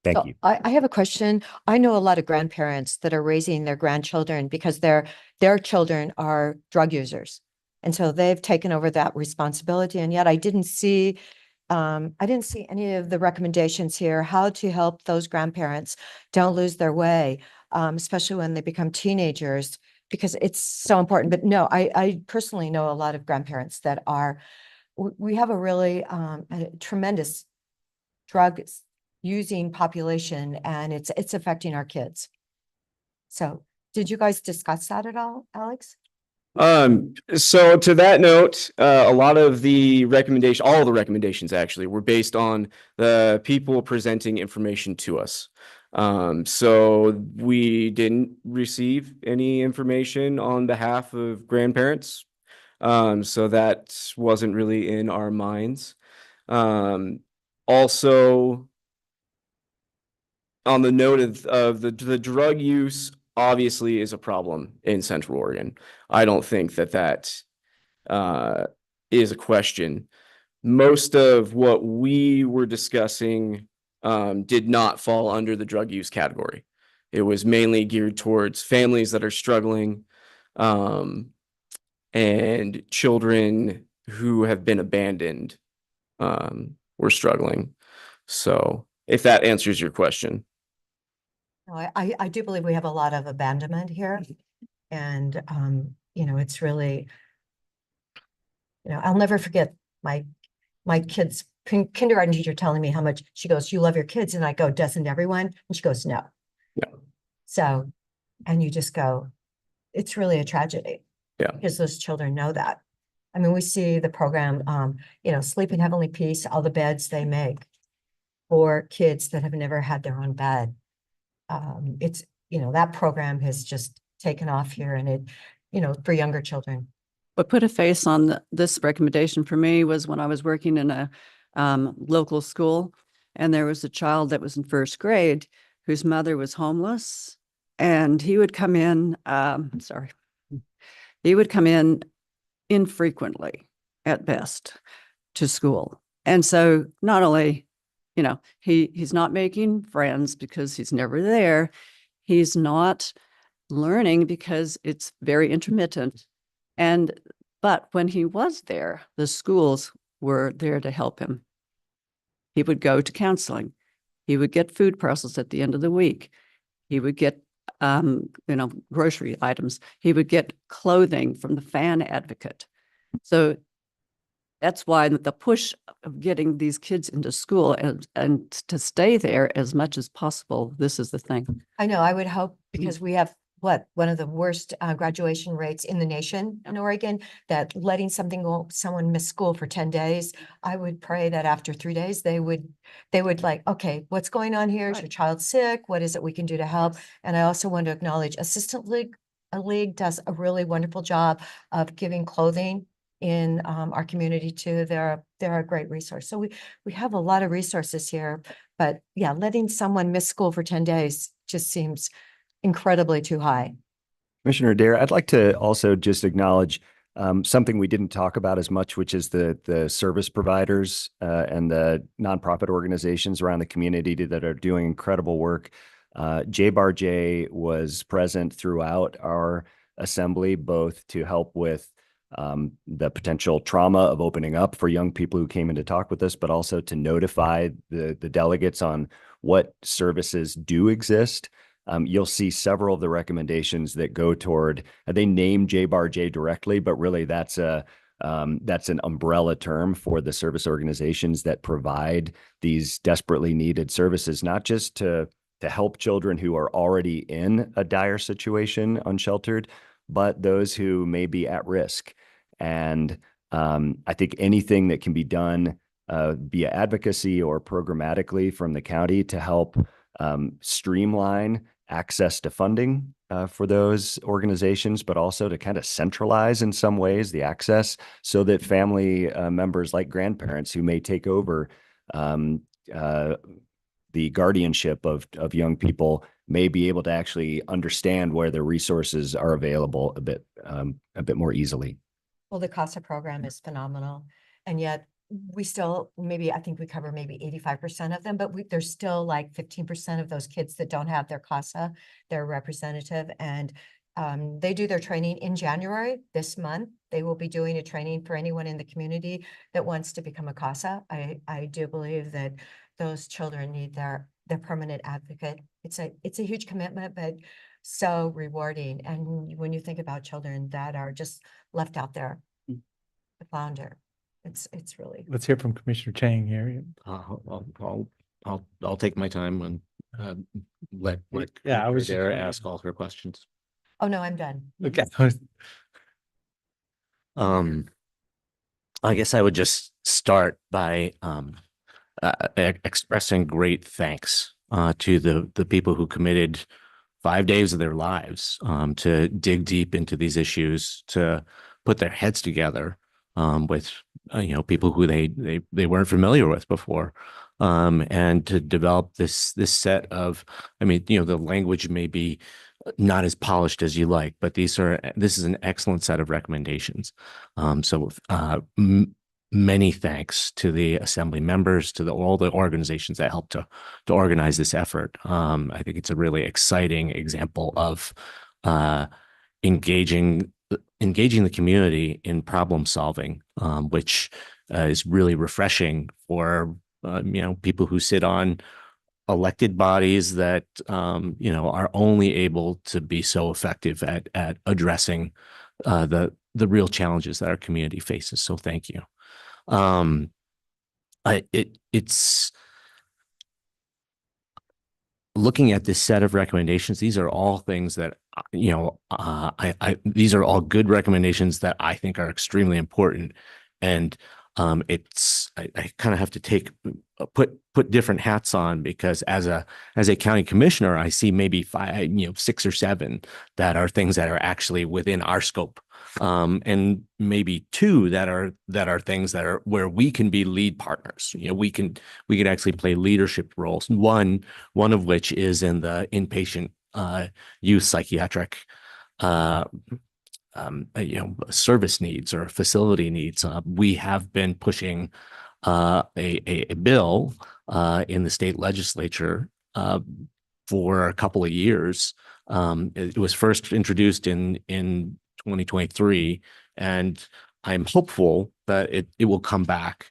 Thank you. I have a question. I know a lot of grandparents that are raising their grandchildren because their children are drug users. And so they've taken over that responsibility. And yet I didn't see any of the recommendations here, how to help those grandparents don't lose their way, especially when they become teenagers, because it's so important. But no, I personally know a lot of grandparents that we have a really a tremendous drug using population, and it's affecting our kids. So did you guys discuss that at all, Alex? So to that note, a lot of the all of the recommendations actually were based on the people presenting information to us. So we didn't receive any information on behalf of grandparents. So that wasn't really in our minds. Also, on the note of the drug use, obviously is a problem in Central Oregon. I don't think that is a question. Most of what we were discussing did not fall under the drug use category. It was mainly geared towards families that are struggling and children who have been abandoned were struggling. So if that answers your question. No, I do believe we have a lot of abandonment here. And, it's really, I'll never forget my kids' kindergarten teacher telling me how much, she goes, "You love your kids?" And I go, "Doesn't everyone?" And she goes, "No." Yeah. So, and you just go, it's really a tragedy. Yeah. Because those children know that. I mean, we see the program, Sleep in Heavenly Peace, all the beds they make for kids that have never had their own bed. It's, that program has just taken off here, and it, for younger children. What put a face on this recommendation for me was when I was working in a local school, and there was a child that was in first grade whose mother was homeless, and he would come in, he would come in infrequently at best to school. And so not only, he's not making friends because he's never there. He's not learning because it's very intermittent. But when he was there, the schools were there to help him. He would go to counseling. He would get food parcels at the end of the week. He would get, grocery items. He would get clothing from the Fan Advocate. So that's why the push of getting these kids into school and to stay there as much as possible, this is the thing. I know, I would hope, because we have one of the worst graduation rates in the nation in Oregon, that letting someone miss school for 10 days, I would pray that after 3 days, they would like, okay, what's going on here? Is your child sick? What is it we can do to help? And I also want to acknowledge Assistant League. A league does a really wonderful job of giving clothing in our community too. They're a great resource. So we have a lot of resources here, but yeah, letting someone miss school for 10 days just seems incredibly too high. Commissioner Dare, I'd like to also just acknowledge something we didn't talk about as much, which is the service providers and the nonprofit organizations around the community that are doing incredible work. JBAR-J was present throughout our assembly, both to help with the potential trauma of opening up for young people who came in to talk with us, but also to notify the delegates on what services do exist. You'll see several of the recommendations that go toward, they name JBAR-J directly, but really that's an umbrella term for the service organizations that provide these desperately needed services, not just to help children who are already in a dire situation, unsheltered, but those who may be at risk. And I think anything that can be done via advocacy or programmatically from the county to help streamline access to funding for those organizations, but also to kind of centralize in some ways the access so that family members like grandparents who may take over the guardianship of young people may be able to actually understand where the resources are available a bit more easily. Well, the CASA program is phenomenal. And yet we still, I think we cover maybe 85% of them, but there's still like 15% of those kids that don't have their CASA, their representative. And they do their training in January this month. They will be doing a training for anyone in the community that wants to become a CASA. I do believe that those children need their permanent advocate. It's a huge commitment, but so rewarding. And when you think about children that are just left out there, the flounder, it's really. Let's hear from Commissioner Chang here. I'll take my time and let Yeah, I was Dare just- ask all her questions. Oh, no, I'm done. Okay. I guess I would just start by expressing great thanks to the people who committed 5 days of their lives to dig deep into these issues, to put their heads together with people who they weren't familiar with before, and to develop this set of, the language may be not as polished as you like, but this is an excellent set of recommendations. So many thanks to the assembly members, to all the organizations that helped to organize this effort. I think it's a really exciting example of engaging the community in problem solving, which is really refreshing for people who sit on elected bodies that are only able to be so effective at addressing the real challenges that our community faces. So thank you. It's looking at this set of recommendations. These are all things that these are all good recommendations that I think are extremely important, and I kind of have to put different hats on, because as a county commissioner, I see maybe 6 or 7 that are things that are actually within our scope, and maybe 2 that are things that are where we can be lead partners. We could actually play leadership roles. One of which is in the inpatient youth psychiatric service needs or facility needs. We have been pushing a bill in the state legislature for a couple of years. It was first introduced in 2023, and I'm hopeful that it will come back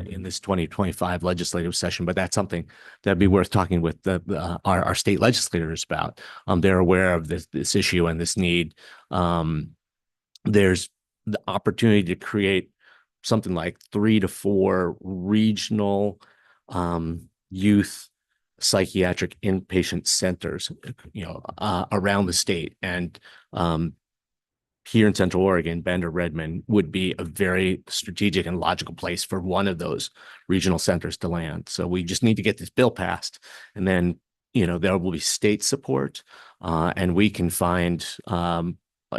in this 2025 legislative session. But that's something that'd be worth talking with our state legislators about. They're aware of this issue and this need. There's the opportunity to create something like 3 to 4 regional youth psychiatric inpatient centers, around the state. And here in Central Oregon, Bend or Redmond would be a very strategic and logical place for one of those regional centers to land. So we just need to get this bill passed, and then, there will be state support, and we can find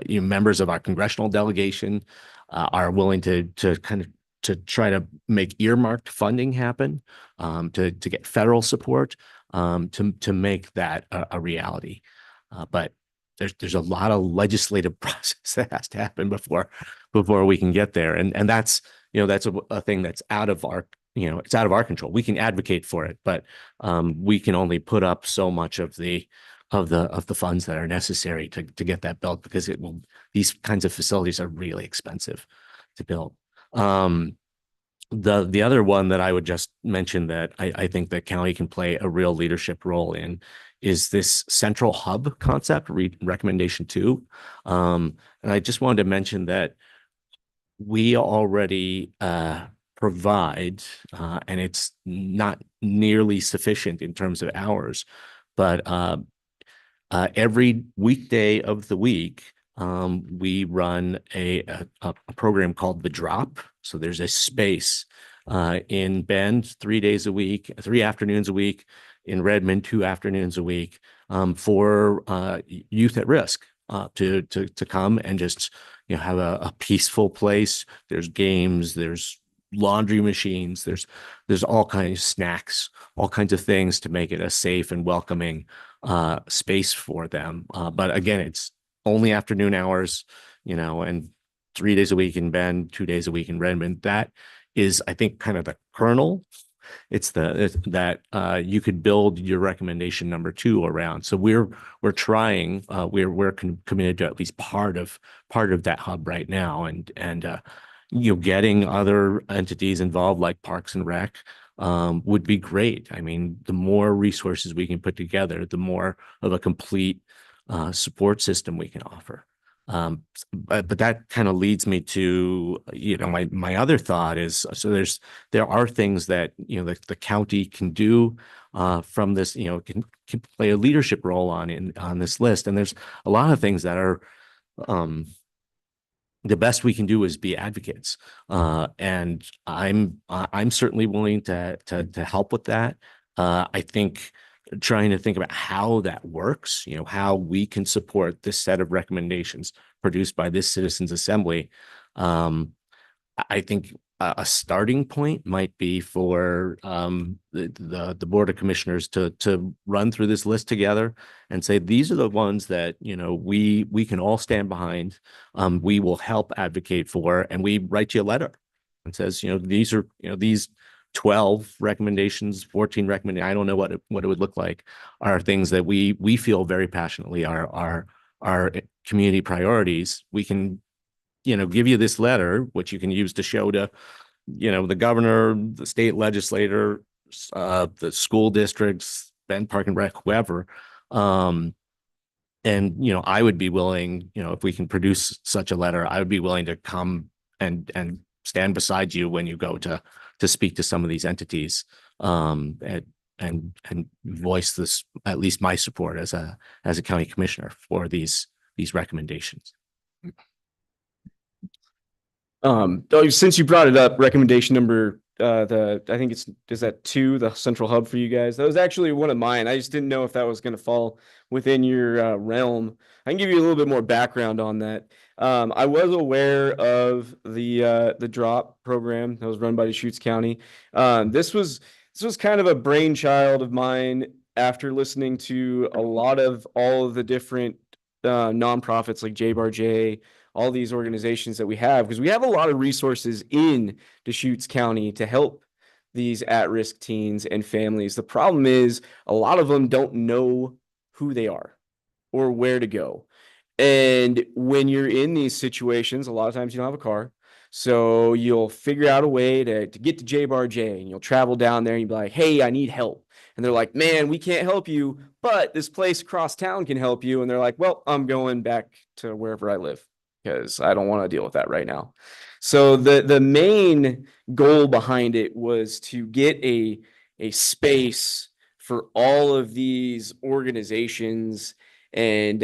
members of our congressional delegation are willing to try to make earmarked funding happen, to get federal support, to make that a reality. But there's a lot of legislative process that has to happen before we can get there. And that's, that's a thing that's out of our, it's out of our control. We can advocate for it, but we can only put up so much of the funds that are necessary to get that built, because these kinds of facilities are really expensive to build. The other one that I would just mention that I think the county can play a real leadership role in is this central hub concept, recommendation 2. And I just wanted to mention that we already provide, and it's not nearly sufficient in terms of hours, but every weekday of the week, we run a program called The Drop. So there's a space in Bend 3 days a week, 3 afternoons a week, in Redmond 2 afternoons a week, for youth at risk to come and just have a peaceful place. There's games, there's laundry machines, there's all kinds of snacks, all kinds of things to make it a safe and welcoming space for them. But again, it's only afternoon hours, and 3 days a week in Bend, 2 days a week in Redmond. That is, I think, kind of the kernel. It's that you could build your recommendation number 2 around. So we're trying, we're committed to at least part of that hub right now, and getting other entities involved like Parks and Rec would be great. I mean, the more resources we can put together, the more of a complete support system we can offer. But that kind of leads me to, my other thought is, so there are things that, the county can do from this, can play a leadership role on this list. And there's a lot of things that are, the best we can do is be advocates. And I'm certainly willing to help with that. I think trying to think about how that works, how we can support this set of recommendations produced by this Citizens Assembly. I think a starting point might be for the Board of Commissioners to run through this list together and say, these are the ones that, we can all stand behind. We will help advocate for, and we write you a letter and says, these are, these 12 recommendations, 14 recommendations, I don't know what it would look like, are things that we feel very passionately are community priorities. We can, give you this letter, which you can use to show to, the governor, the state legislator, the school districts, Bend Park and Rec, whoever. And, I would be willing, if we can produce such a letter, I would be willing to come and stand beside you when you go to speak to some of these entities, and voice this, at least my support as a county commissioner for these recommendations. Since you brought it up, recommendation number, I think is that 2, the central hub for you guys? That was actually one of mine. I just didn't know if that was going to fall within your realm. I can give you a little bit more background on that. I was aware of the DROP program that was run by Deschutes County. This was kind of a brainchild of mine after listening to all of the different nonprofits like JBARJ, all these organizations that we have, because we have a lot of resources in Deschutes County to help these at-risk teens and families. The problem is a lot of them don't know who they are or where to go. And when you're in these situations, a lot of times you don't have a car. So you'll figure out a way to get to JBARJ, and you'll travel down there and you'll be like, hey, I need help. And they're like, man, we can't help you, but this place across town can help you. And they're like, well, I'm going back to wherever I live. because I don't want to deal with that right now. So the main goal behind it was to get a space for all of these organizations and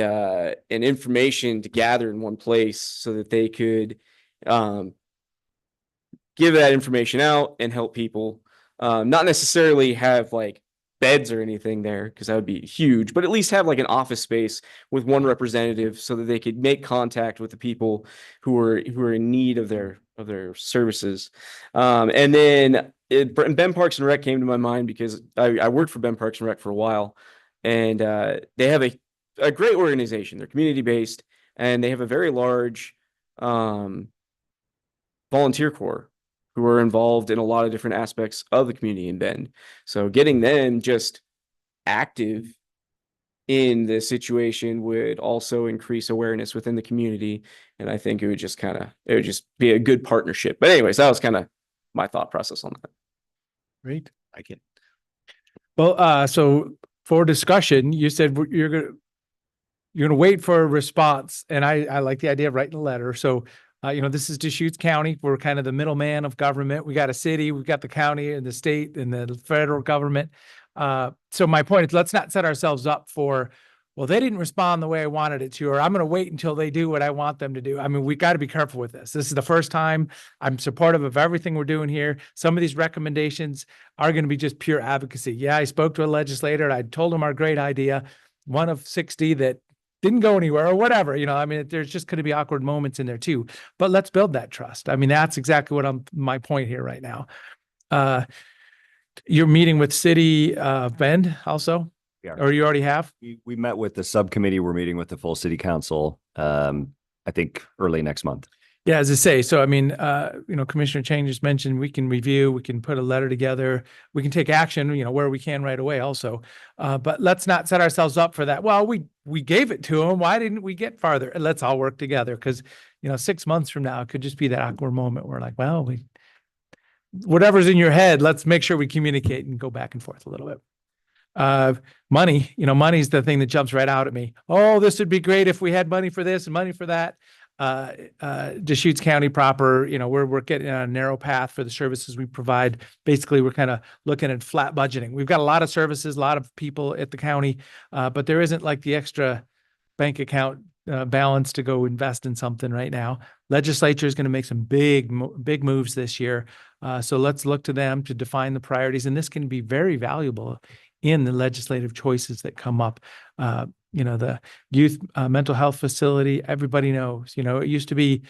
information to gather in one place so that they could give that information out and help people. Not necessarily have like beds or anything there, because that would be huge, but at least have like an office space with one representative so that they could make contact with the people who are in need of their services. And then Ben Parks and Rec came to my mind because I worked for Ben Parks and Rec for a while, and they have a great organization. They're community based, and they have a very large volunteer corps who are involved in a lot of different aspects of the community in Bend. So getting them just active in this situation would also increase awareness within the community. And I think it would just be a good partnership. But anyways, that was kind of my thought process on that. Great. I can. Well, so for discussion, you said you're gonna wait for a response, and I like the idea of writing a letter. So this is Deschutes County. We're kind of the middleman of government. We got a city, we've got the county and the state and the federal government. So my point is, let's not set ourselves up for, well, they didn't respond the way I wanted it to, or I'm going to wait until they do what I want them to do. I mean, we got to be careful with this. This is the first time. I'm supportive of everything we're doing here. Some of these recommendations are going to be just pure advocacy. Yeah, I spoke to a legislator. I told him our great idea, one of 60 that didn't go anywhere or whatever, I mean, there's just going to be awkward moments in there too, but let's build that trust. I mean, that's exactly what my point here right now. You're meeting with City Bend also, or you already have? We met with the subcommittee. We're meeting with the full city council, I think early next month. Yeah, as I say, so I mean, Commissioner Chang just mentioned we can review, we can put a letter together, we can take action, where we can right away also. But let's not set ourselves up for that. Well, we gave it to them. Why didn't we get farther? And let's all work together, because 6 months from now, it could just be that awkward moment where like, well, whatever's in your head, let's make sure we communicate and go back and forth a little bit. Money, money's the thing that jumps right out at me. Oh, this would be great if we had money for this and money for that. Deschutes County proper, we're getting on a narrow path for the services we provide. Basically, we're kind of looking at flat budgeting. We've got a lot of services, a lot of people at the county, but there isn't like the extra bank account balance to go invest in something right now. Legislature is going to make some big moves this year. So let's look to them to define the priorities. And this can be very valuable in the legislative choices that come up. The youth mental health facility, everybody knows, it used to be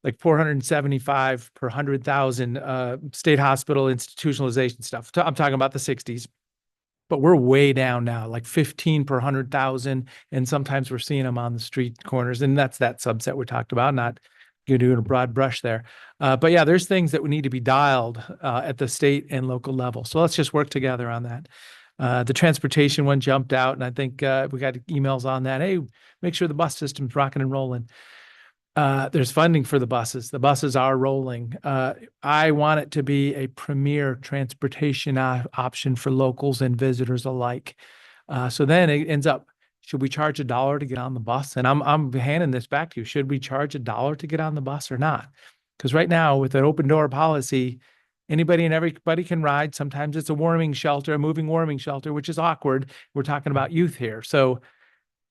like 475 per 100,000 state hospital institutionalization stuff. I'm talking about the 60s, but we're way down now, like 15 per 100,000. And sometimes we're seeing them on the street corners. And that's that subset we talked about, not you're doing a broad brush there. But yeah, there's things that would need to be dialed at the state and local level. So let's just work together on that. The transportation one jumped out, and I think we got emails on that. Hey, make sure the bus system's rocking and rolling. There's funding for the buses. The buses are rolling. I want it to be a premier transportation option for locals and visitors alike. So then it ends up, should we charge $1 to get on the bus? And I'm handing this back to you. Should we charge $1 to get on the bus or not? Because right now, with an open door policy, anybody and everybody can ride. Sometimes it's a moving warming shelter, which is awkward. We're talking about youth here. So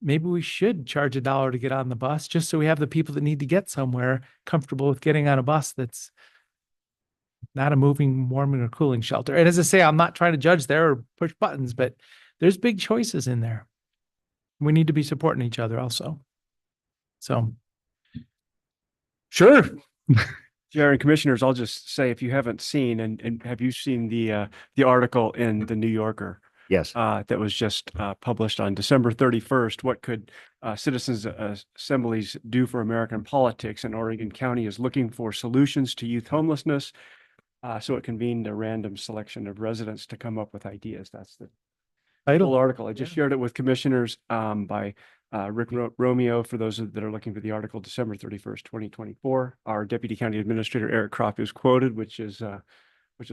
maybe we should charge $1 to get on the bus, just so we have the people that need to get somewhere comfortable with getting on a bus that's not a moving, warming, or cooling shelter. And as I say, I'm not trying to judge there or push buttons, but there's big choices in there. We need to be supporting each other also. So, sure. Chair and Commissioners, I'll just say, if you haven't seen, and have you seen the article in the New Yorker? Yes. That was just published on December 31st. What could citizens assemblies do for American politics? And Oregon County is looking for solutions to youth homelessness. So it convened a random selection of residents to come up with ideas. That's the title article. I just shared it with commissioners by Rick Romeo, for those that are looking for the article, December 31st, 2024. Our Deputy County Administrator, Eric Kropp, is quoted, which is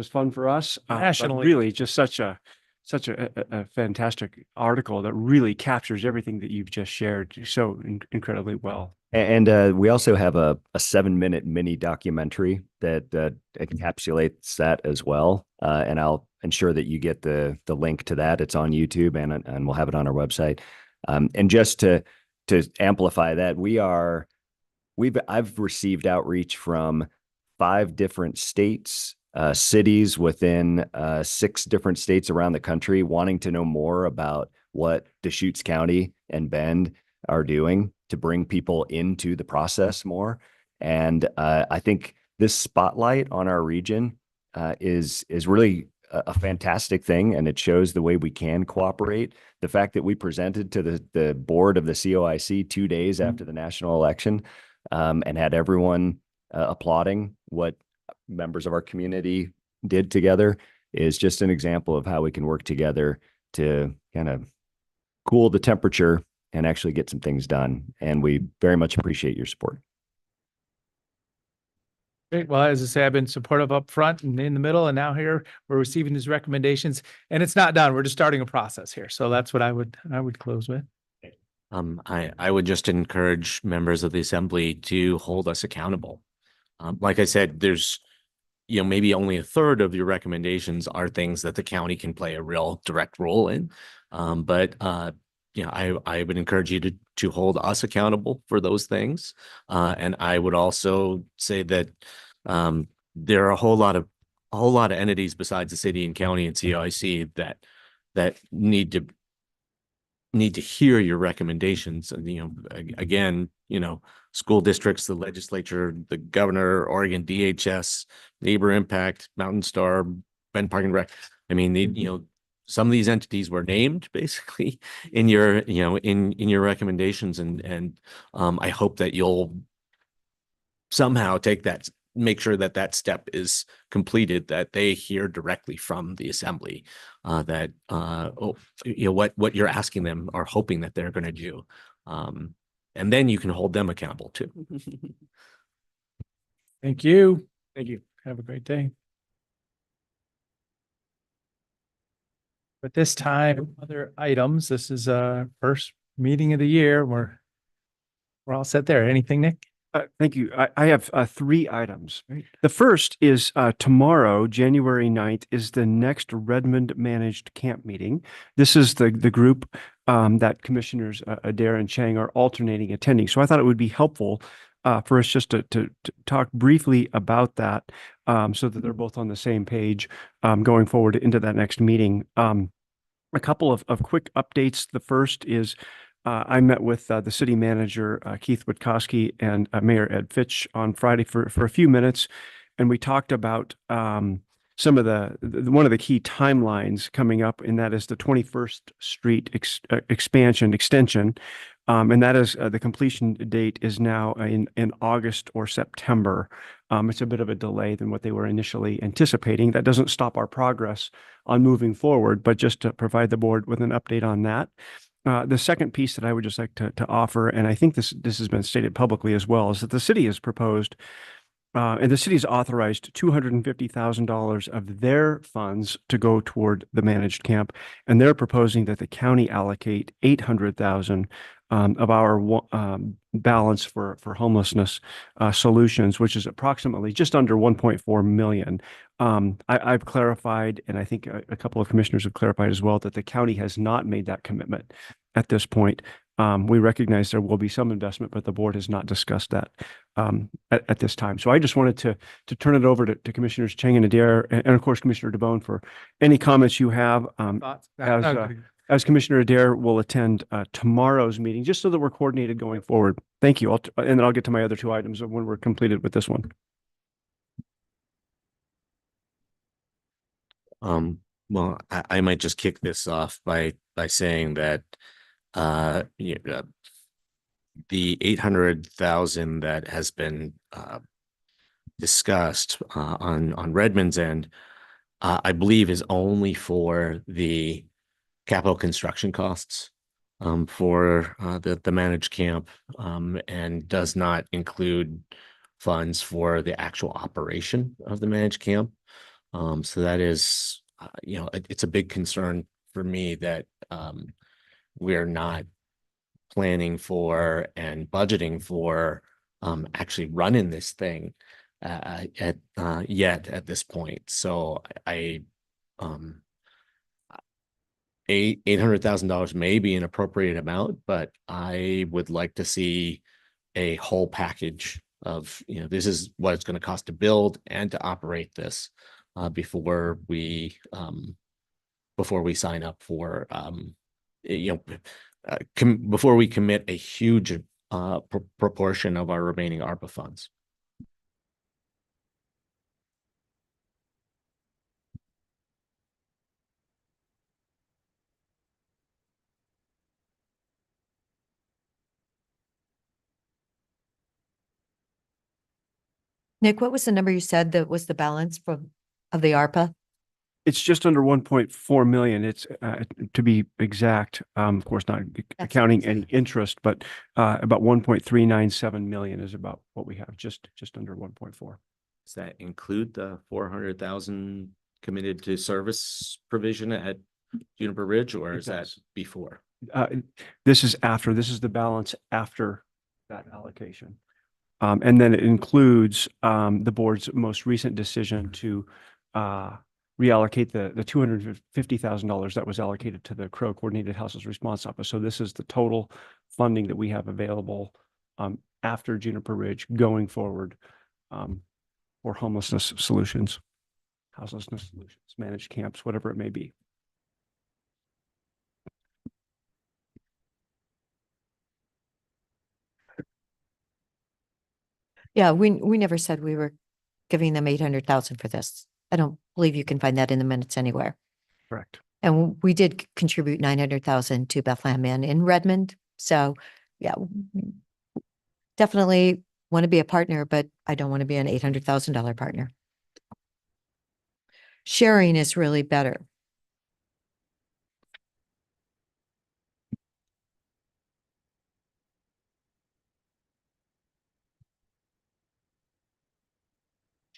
fun for us. Nationally. Really just such a such a fantastic article that really captures everything that you've just shared so incredibly well. And we also have a 7-minute mini documentary that encapsulates that as well. And I'll ensure that you get the link to that. It's on YouTube and we'll have it on our website. And just to amplify that, I've received outreach from 5 different states, cities within 6 different states around the country wanting to know more about what Deschutes County and Bend are doing to bring people into the process more. And I think this spotlight on our region is really a fantastic thing, and it shows the way we can cooperate. The fact that we presented to the board of the COIC 2 days after the national election and had everyone applauding what members of our community did together is just an example of how we can work together to kind of cool the temperature and actually get some things done. And we very much appreciate your support. Great. Well, as I say, I've been supportive up front and in the middle, and now here we're receiving these recommendations, and it's not done. We're just starting a process here. So that's what I would close with. I would just encourage members of the assembly to hold us accountable. Like I said, there's, maybe only a third of your recommendations are things that the county can play a real direct role in. But I would encourage you to hold us accountable for those things. And I would also say that there are a whole lot of entities besides the city and county and COIC that need to hear your recommendations. And, again, school districts, the legislature, the governor, Oregon DHS, Neighbor Impact, Mountain Star, Bend Park and Rec. I mean, some of these entities were named basically in your, in your recommendations. And I hope that you'll somehow make sure that step is completed, that they hear directly from the assembly, that, what you're asking them or hoping that they're going to do. And then you can hold them accountable too. Thank you. Thank you. Have a great day. But this time, other items, this is our first meeting of the year. We're all set there. Anything, Nick? Thank you. I have 3 items. Great. The first is tomorrow, January 9th, is the next Redmond managed camp meeting. This is the group that Commissioners Adair and Chang are alternating attending. So I thought it would be helpful for us just to talk briefly about that so that they're both on the same page going forward into that next meeting. A couple of quick updates. The first is I met with the city manager, Keith Witkowski, and Mayor Ed Fitch on Friday for a few minutes. And we talked about some of one of the key timelines coming up, and that is the 21st Street extension. And that is the completion date is now in August or September. It's a bit of a delay than what they were initially anticipating. That doesn't stop our progress on moving forward, but just to provide the board with an update on that. The second piece that I would just like to offer, and I think this has been stated publicly as well, is that the city has proposed, and the city's authorized $250,000 of their funds to go toward the managed camp, and they're proposing that the county allocate $800,000 of our balance for homelessness solutions, which is approximately just under 1.4 million. I've clarified, and I think a couple of commissioners have clarified as well, that the county has not made that commitment at this point. We recognize there will be some investment, but the board has not discussed that at this time. So I just wanted to turn it over to Commissioners Chang and Adair, and of course, Commissioner DeBonne, for any comments you have. As Commissioner Adair will attend tomorrow's meeting, just so that we're coordinated going forward. Thank you. And then I'll get to my other 2 items when we're completed with this one. Well, I might just kick this off by saying that the 800,000 that has been discussed on Redmond's end, I believe is only for the capital construction costs for the managed camp, and does not include funds for the actual operation of the managed camp. So that is, it's a big concern for me that we're not planning for and budgeting for actually running this thing yet at this point. So I $800,000 may be an appropriate amount, but I would like to see a whole package of, this is what it's going to cost to build and to operate this before we sign up for before we commit a huge proportion of our remaining ARPA funds. Nick, what was the number you said that was the balance of the ARPA? It's just under 1.4 million. It's to be exact, of course, not accounting any interest, but about 1.397 million is about what we have, just under 1.4. Does that include the 400,000 committed to service provision at Juniper Ridge, or is that before? This is the balance after that allocation. And then it includes the board's most recent decision to reallocate the $250,000 that was allocated to the Crow Coordinated Household Response Office. So this is the total funding that we have available after Juniper Ridge going forward for homelessness solutions, houselessness solutions, managed camps, whatever it may be. Yeah, we never said we were giving them 800,000 for this. I don't believe you can find that in the minutes anywhere. Correct. And we did contribute 900,000 to Bethlehem Inn in Redmond. So yeah, definitely want to be a partner, but I don't want to be an $800,000 partner. Sharing is really better.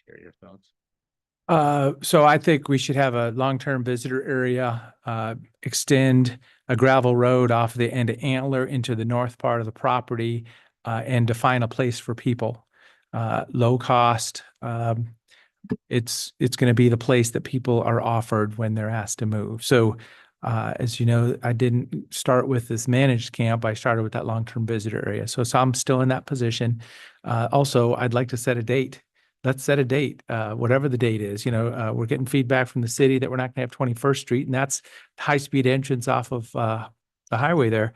Share your thoughts. So I think we should have a long-term visitor area, extend a gravel road off the end of Antler into the north part of the property, and define a place for people. Low cost. It's going to be the place that people are offered when they're asked to move. So as you know, I didn't start with this managed camp. I started with that long-term visitor area. So I'm still in that position. Also, I'd like to set a date. Let's set a date, whatever the date is. We're getting feedback from the city that we're not going to have 21st Street, and that's high-speed entrance off of the highway there.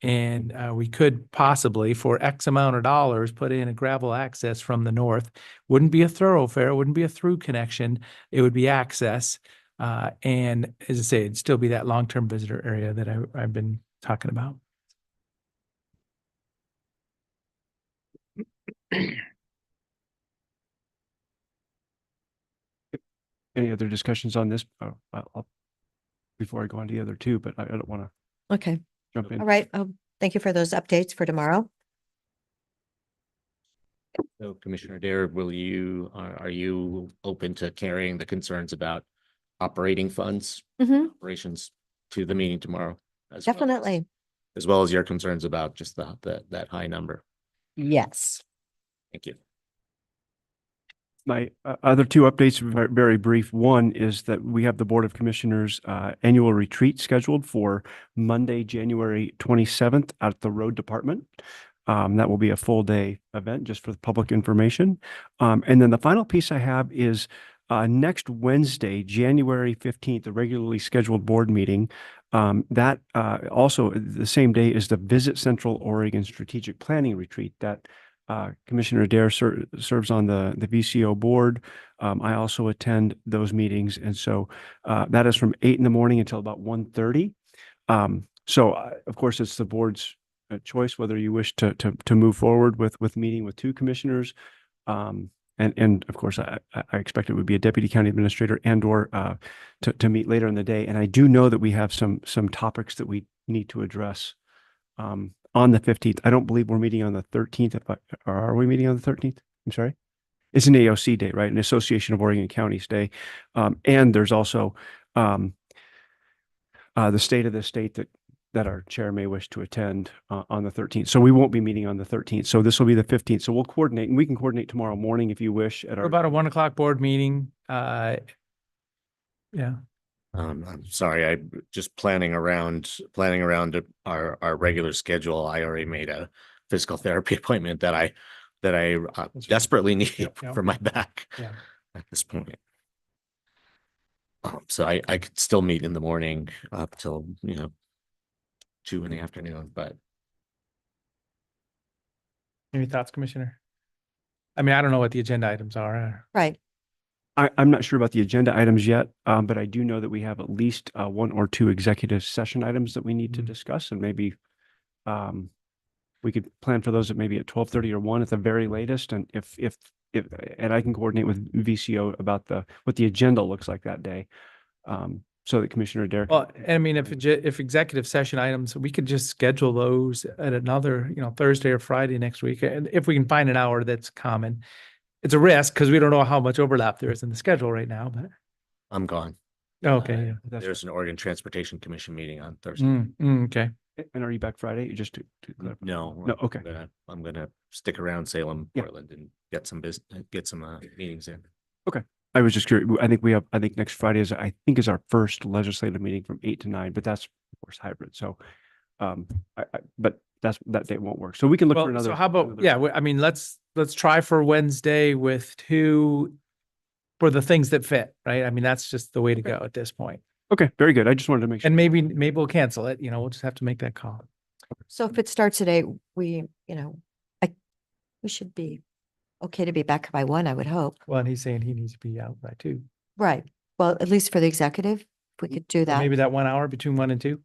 And we could possibly, for X amount of dollars, put in a gravel access from the north. Wouldn't be a thoroughfare, wouldn't be a through connection. It would be access. And as I say, it'd still be that long-term visitor area that I've been talking about. Any other discussions on this? Before I go on to the other two, but I don't want to Okay. jump in. All right. Thank you for those updates for tomorrow. So Commissioner Dare, are you open to carrying the concerns about operating funds, operations to the meeting tomorrow? Definitely. As well as your concerns about just that high number. Yes. Thank you. My other two updates, very brief. One is that we have the Board of Commissioners annual retreat scheduled for Monday, January 27th at the Road Department. That will be a full day event just for the public information. And then the final piece I have is next Wednesday, January 15th, the regularly scheduled board meeting. That also the same day is the Visit Central Oregon Strategic Planning Retreat that Commissioner Dare serves on the VCO board. I also attend those meetings. And so that is from 8 a.m. until about 1:30. So of course, it's the board's choice whether you wish to move forward with meeting with two commissioners. And of course, I expect it would be a deputy county administrator and or to meet later in the day. And I do know that we have some topics that we need to address on the 15th. I don't believe we're meeting on the 13th. Or are we meeting on the 13th? I'm sorry. It's an AOC day, right? An Association of Oregon Counties Day. And there's also the state of the state that our chair may wish to attend on the 13th. So we won't be meeting on the 13th. So this will be the 15th. So we'll coordinate, and we can coordinate tomorrow morning if you wish at What our. about a 1 o'clock board meeting? Yeah. I'm sorry, I just planning around our regular schedule. I already made a physical therapy appointment that I desperately need Yep, yep. for my back Yeah. at this point. So I could still meet in the morning up till, 2 in the afternoon, but Any thoughts, Commissioner? I mean, I don't know what the agenda items are. Right. I'm not sure about the agenda items yet, but I do know that we have at least 1 or 2 executive session items that we need to Mhm. discuss, and maybe we could plan for those at maybe at 12:30 or 1 at the very latest. And if and I can coordinate with VCO about what the agenda looks like that day, so that Commissioner Derrick. Well, I mean, if executive session items, we could just schedule those at another, Thursday or Friday next week. And if we can find an hour that's common, it's a risk because we don't know how much overlap there is in the schedule right now, but I'm gone. okay. Yeah. That's- There's an Oregon Transportation Commission meeting on Thursday. Okay. And are you back Friday? Just to clarify. No. No, okay. I'm gonna stick around Salem, Yeah. Portland, and get some meetings in. I was just curious. I think next Friday is our first legislative meeting from 8 to 9, but that's of course hybrid. So, but that date won't work. So we can look for Well, another. so how about, yeah, I mean, let's try for Wednesday with 2 for the things that fit, right? I mean, that's just the way to go at this point. Okay, very good. I just wanted to make sure. And maybe we'll cancel it, we'll just have to make that call. So if it starts at 8, we should be okay to be back by 1, I would hope. Well, and he's saying he needs to be out by 2. Right. Well, at least for the executive, if we could do So that. maybe that 1 hour between 1 and 2,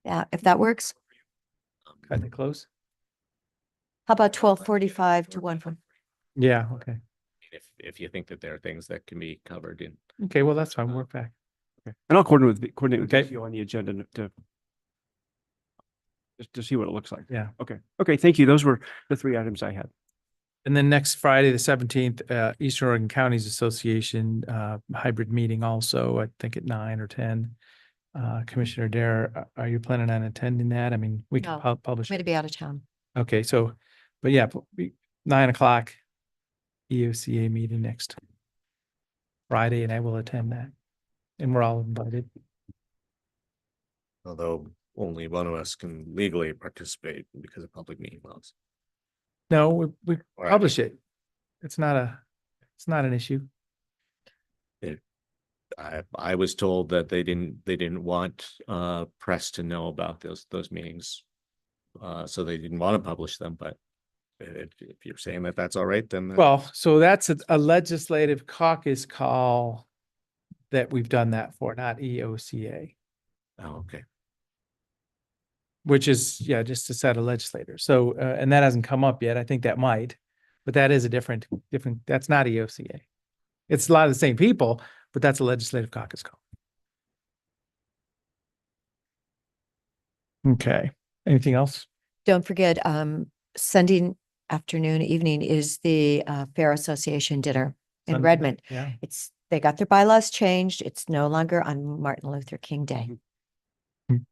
Yeah, if that works. kind of close. How about 12:45 to 1? Yeah, okay. If you think that there are things that can be covered in. Okay, well, that's fine. Work back. Okay. And I'll coordinate with Okay. VCO on the agenda to just to see what it looks like. Yeah. Okay. Okay. Thank you. Those were the 3 items I had. And then next Friday, the 17th, Eastern Oregon Counties Association, hybrid meeting also, I think at 9 or 10. Commissioner Dare, are you planning on attending that? I mean, we can No, publish. I'm going to be out of town. Okay, so, but yeah, 9 o'clock EOCA meeting next Friday, and I will attend that. And we're all invited. Although only one of us can legally participate because of public meeting laws. No, we Or I publish it. It's not an issue. I was told that they didn't want press to know about those meetings. So they didn't want to publish them, but if you're saying that that's all right, then Well, so that's a legislative caucus call that we've done that for, not EOCA, oh, okay. which is, yeah, just a set of legislators. So, and that hasn't come up yet. I think that might, but that is a different, that's not EOCA. It's a lot of the same people, but that's a legislative caucus call. Okay. Anything else? Don't forget, Sunday afternoon, evening is the Fair Association dinner in Sunday? Redmond. Yeah. They got their bylaws changed. It's no longer on Martin Luther King Day. Mhm.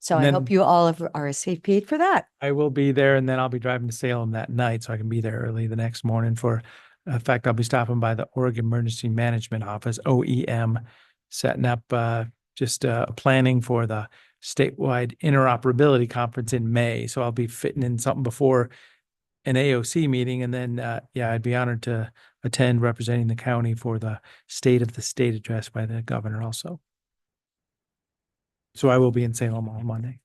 So And I then- hope you all have RSVP'd for that. I will be there, and then I'll be driving to Salem that night, so I can be there early the next morning in fact, I'll be stopping by the Oregon Emergency Management Office, OEM, setting up just planning for the statewide interoperability conference in May. So I'll be fitting in something before an AOC meeting, and then yeah, I'd be honored to attend representing the county for the State of the State address by the governor also. So I will be in Salem on Monday.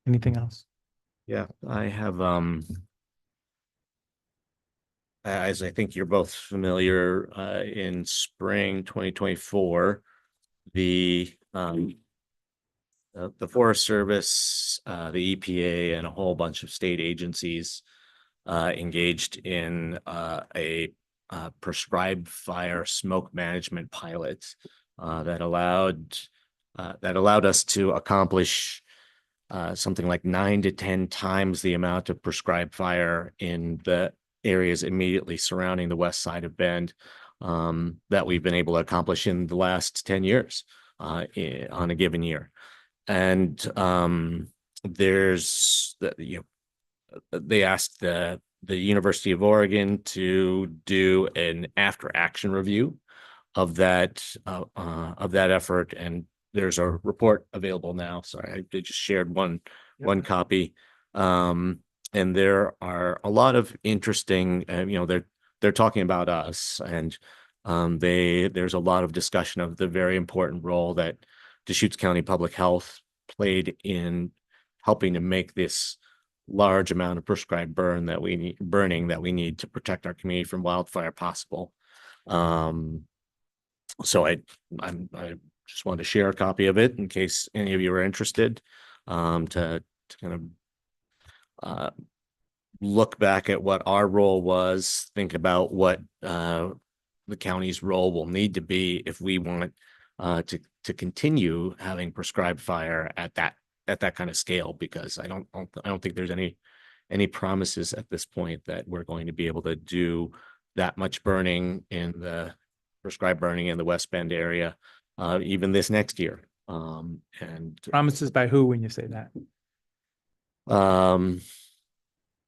Anything else? Yeah, I have, as I think you're both familiar, in spring 2024, the Forest Service, the EPA, and a whole bunch of state agencies engaged in a prescribed fire smoke management pilot that allowed us to accomplish something like 9 to 10 times the amount of prescribed fire in the areas immediately surrounding the west side of Bend that we've been able to accomplish in the last 10 years. on a given year. And there's they asked the University of Oregon to do an after action review of that effort, and there's a report available now. Sorry, I just shared one copy. And there are a lot of interesting, they're talking about us, and there's a lot of discussion of the very important role that Deschutes County Public Health played in helping to make this large amount of prescribed burning that we need to protect our community from wildfire possible. So I just wanted to share a copy of it in case any of you are interested, to kind of look back at what our role was, think about what the county's role will need to be if we want to continue having prescribed fire at that kind of scale, because I don't think there's any promises at this point that we're going to be able to do that much prescribed burning in the West Bend area, even this next year. And Promises by who when you say that?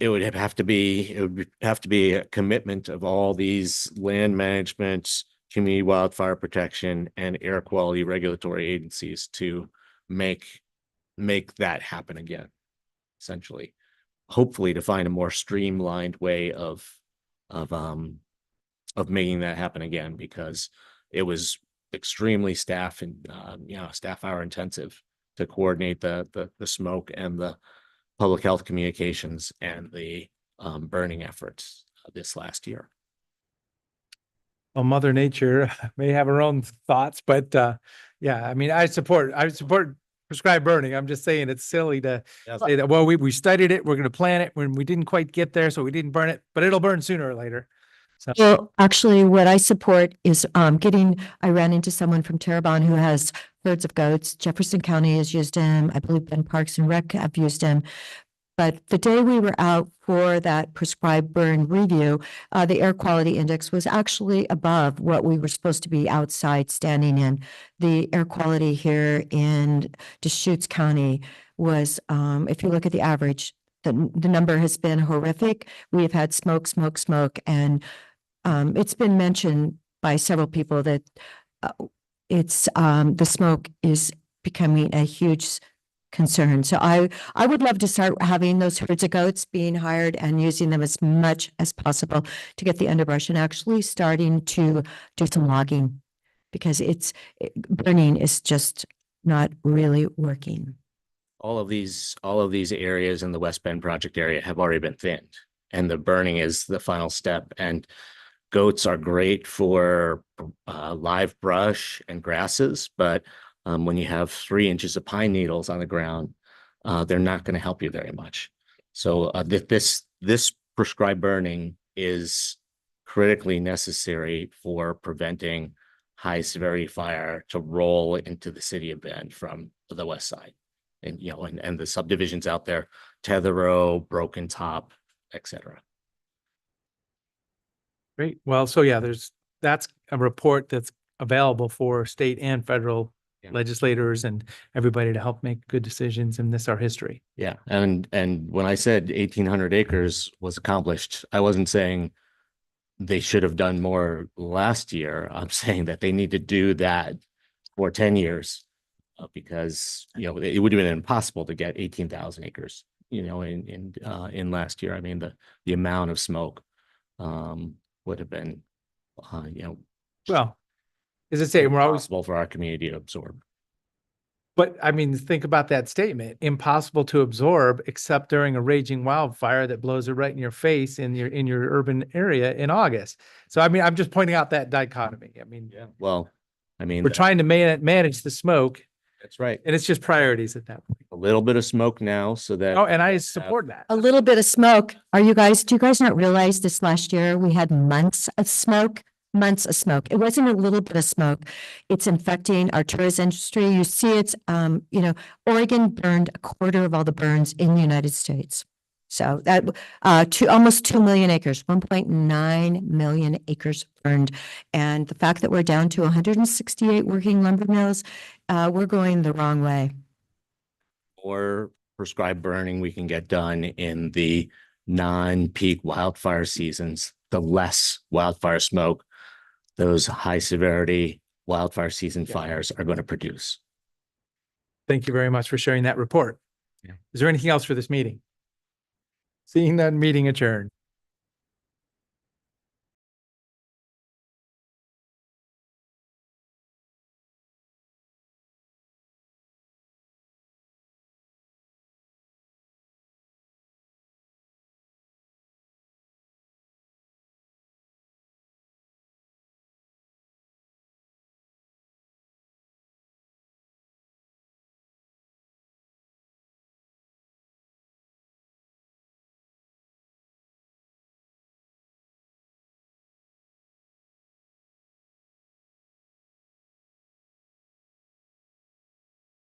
it would have to be a commitment of all these land management, community wildfire protection, and air quality regulatory agencies to make that happen again, essentially. Hopefully to find a more streamlined way of making that happen again, because it was extremely staff hour intensive to coordinate the smoke and the public health communications and the burning efforts this last year. Well, Mother Nature may have her own thoughts, but yeah, I mean, I support prescribed burning. I'm just saying it's silly to say that, well, we studied it, we're going to plan it when we didn't quite get there, so we didn't burn it, but it'll burn sooner or later. So Well, actually, what I support is I ran into someone from Terrebonne who has herds of goats. Jefferson County has used him. I believe Ben Parks and Rec have used him. But the day we were out for that prescribed burn review, the air quality index was actually above what we were supposed to be outside standing in. The air quality here in Deschutes County was, if you look at the average, the number has been horrific. We have had smoke, and it's been mentioned by several people that the smoke is becoming a huge concern. So I would love to start having those herds of goats being hired and using them as much as possible to get the underbrush, and actually starting to do some logging, because burning is just not really working. All of these areas in the West Bend project area have already been thinned, and the burning is the final step. And goats are great for live brush and grasses, but when you have 3 inches of pine needles on the ground, they're not going to help you very much. So this prescribed burning is critically necessary for preventing high severity fire to roll into the city of Bend from the west side, and and the subdivisions out there, Tetherow, Broken Top, etc. great. Well, so yeah, that's a report that's available for state and federal legislators and everybody to help make good decisions in our history. Yeah, and when I said 1,800 acres was accomplished, I wasn't saying they should have done more last year. I'm saying that they need to do that for 10 years, because it would have been impossible to get 18,000 acres. In last year, I mean the amount of smoke would have been Well, as I say, we're always, impossible for our community to absorb. but I mean, think about that statement, impossible to absorb except during a raging wildfire that blows it right in your face in your urban area in August. So, I mean, I'm just pointing out that dichotomy. I mean, Well, I mean, we're trying to manage the smoke, that's right. and it's just priorities at that point. A little bit of smoke now, so that Oh, and I support that. A little bit of smoke. Do you guys not realize this last year we had months of smoke? Months of smoke. It wasn't a little bit of smoke. It's infecting our tourism industry. You see Oregon burned a quarter of all the burns in the United States. So that, almost 2 million acres, 1.9 million acres burned. And the fact that we're down to 168 working lumber mills, we're going the wrong way. More prescribed burning we can get done in the non-peak wildfire seasons, the less wildfire smoke those high severity wildfire season fires are going to produce. Thank you very much for sharing that report. Yeah. Is there anything else for this meeting? Seeing that, meeting adjourned.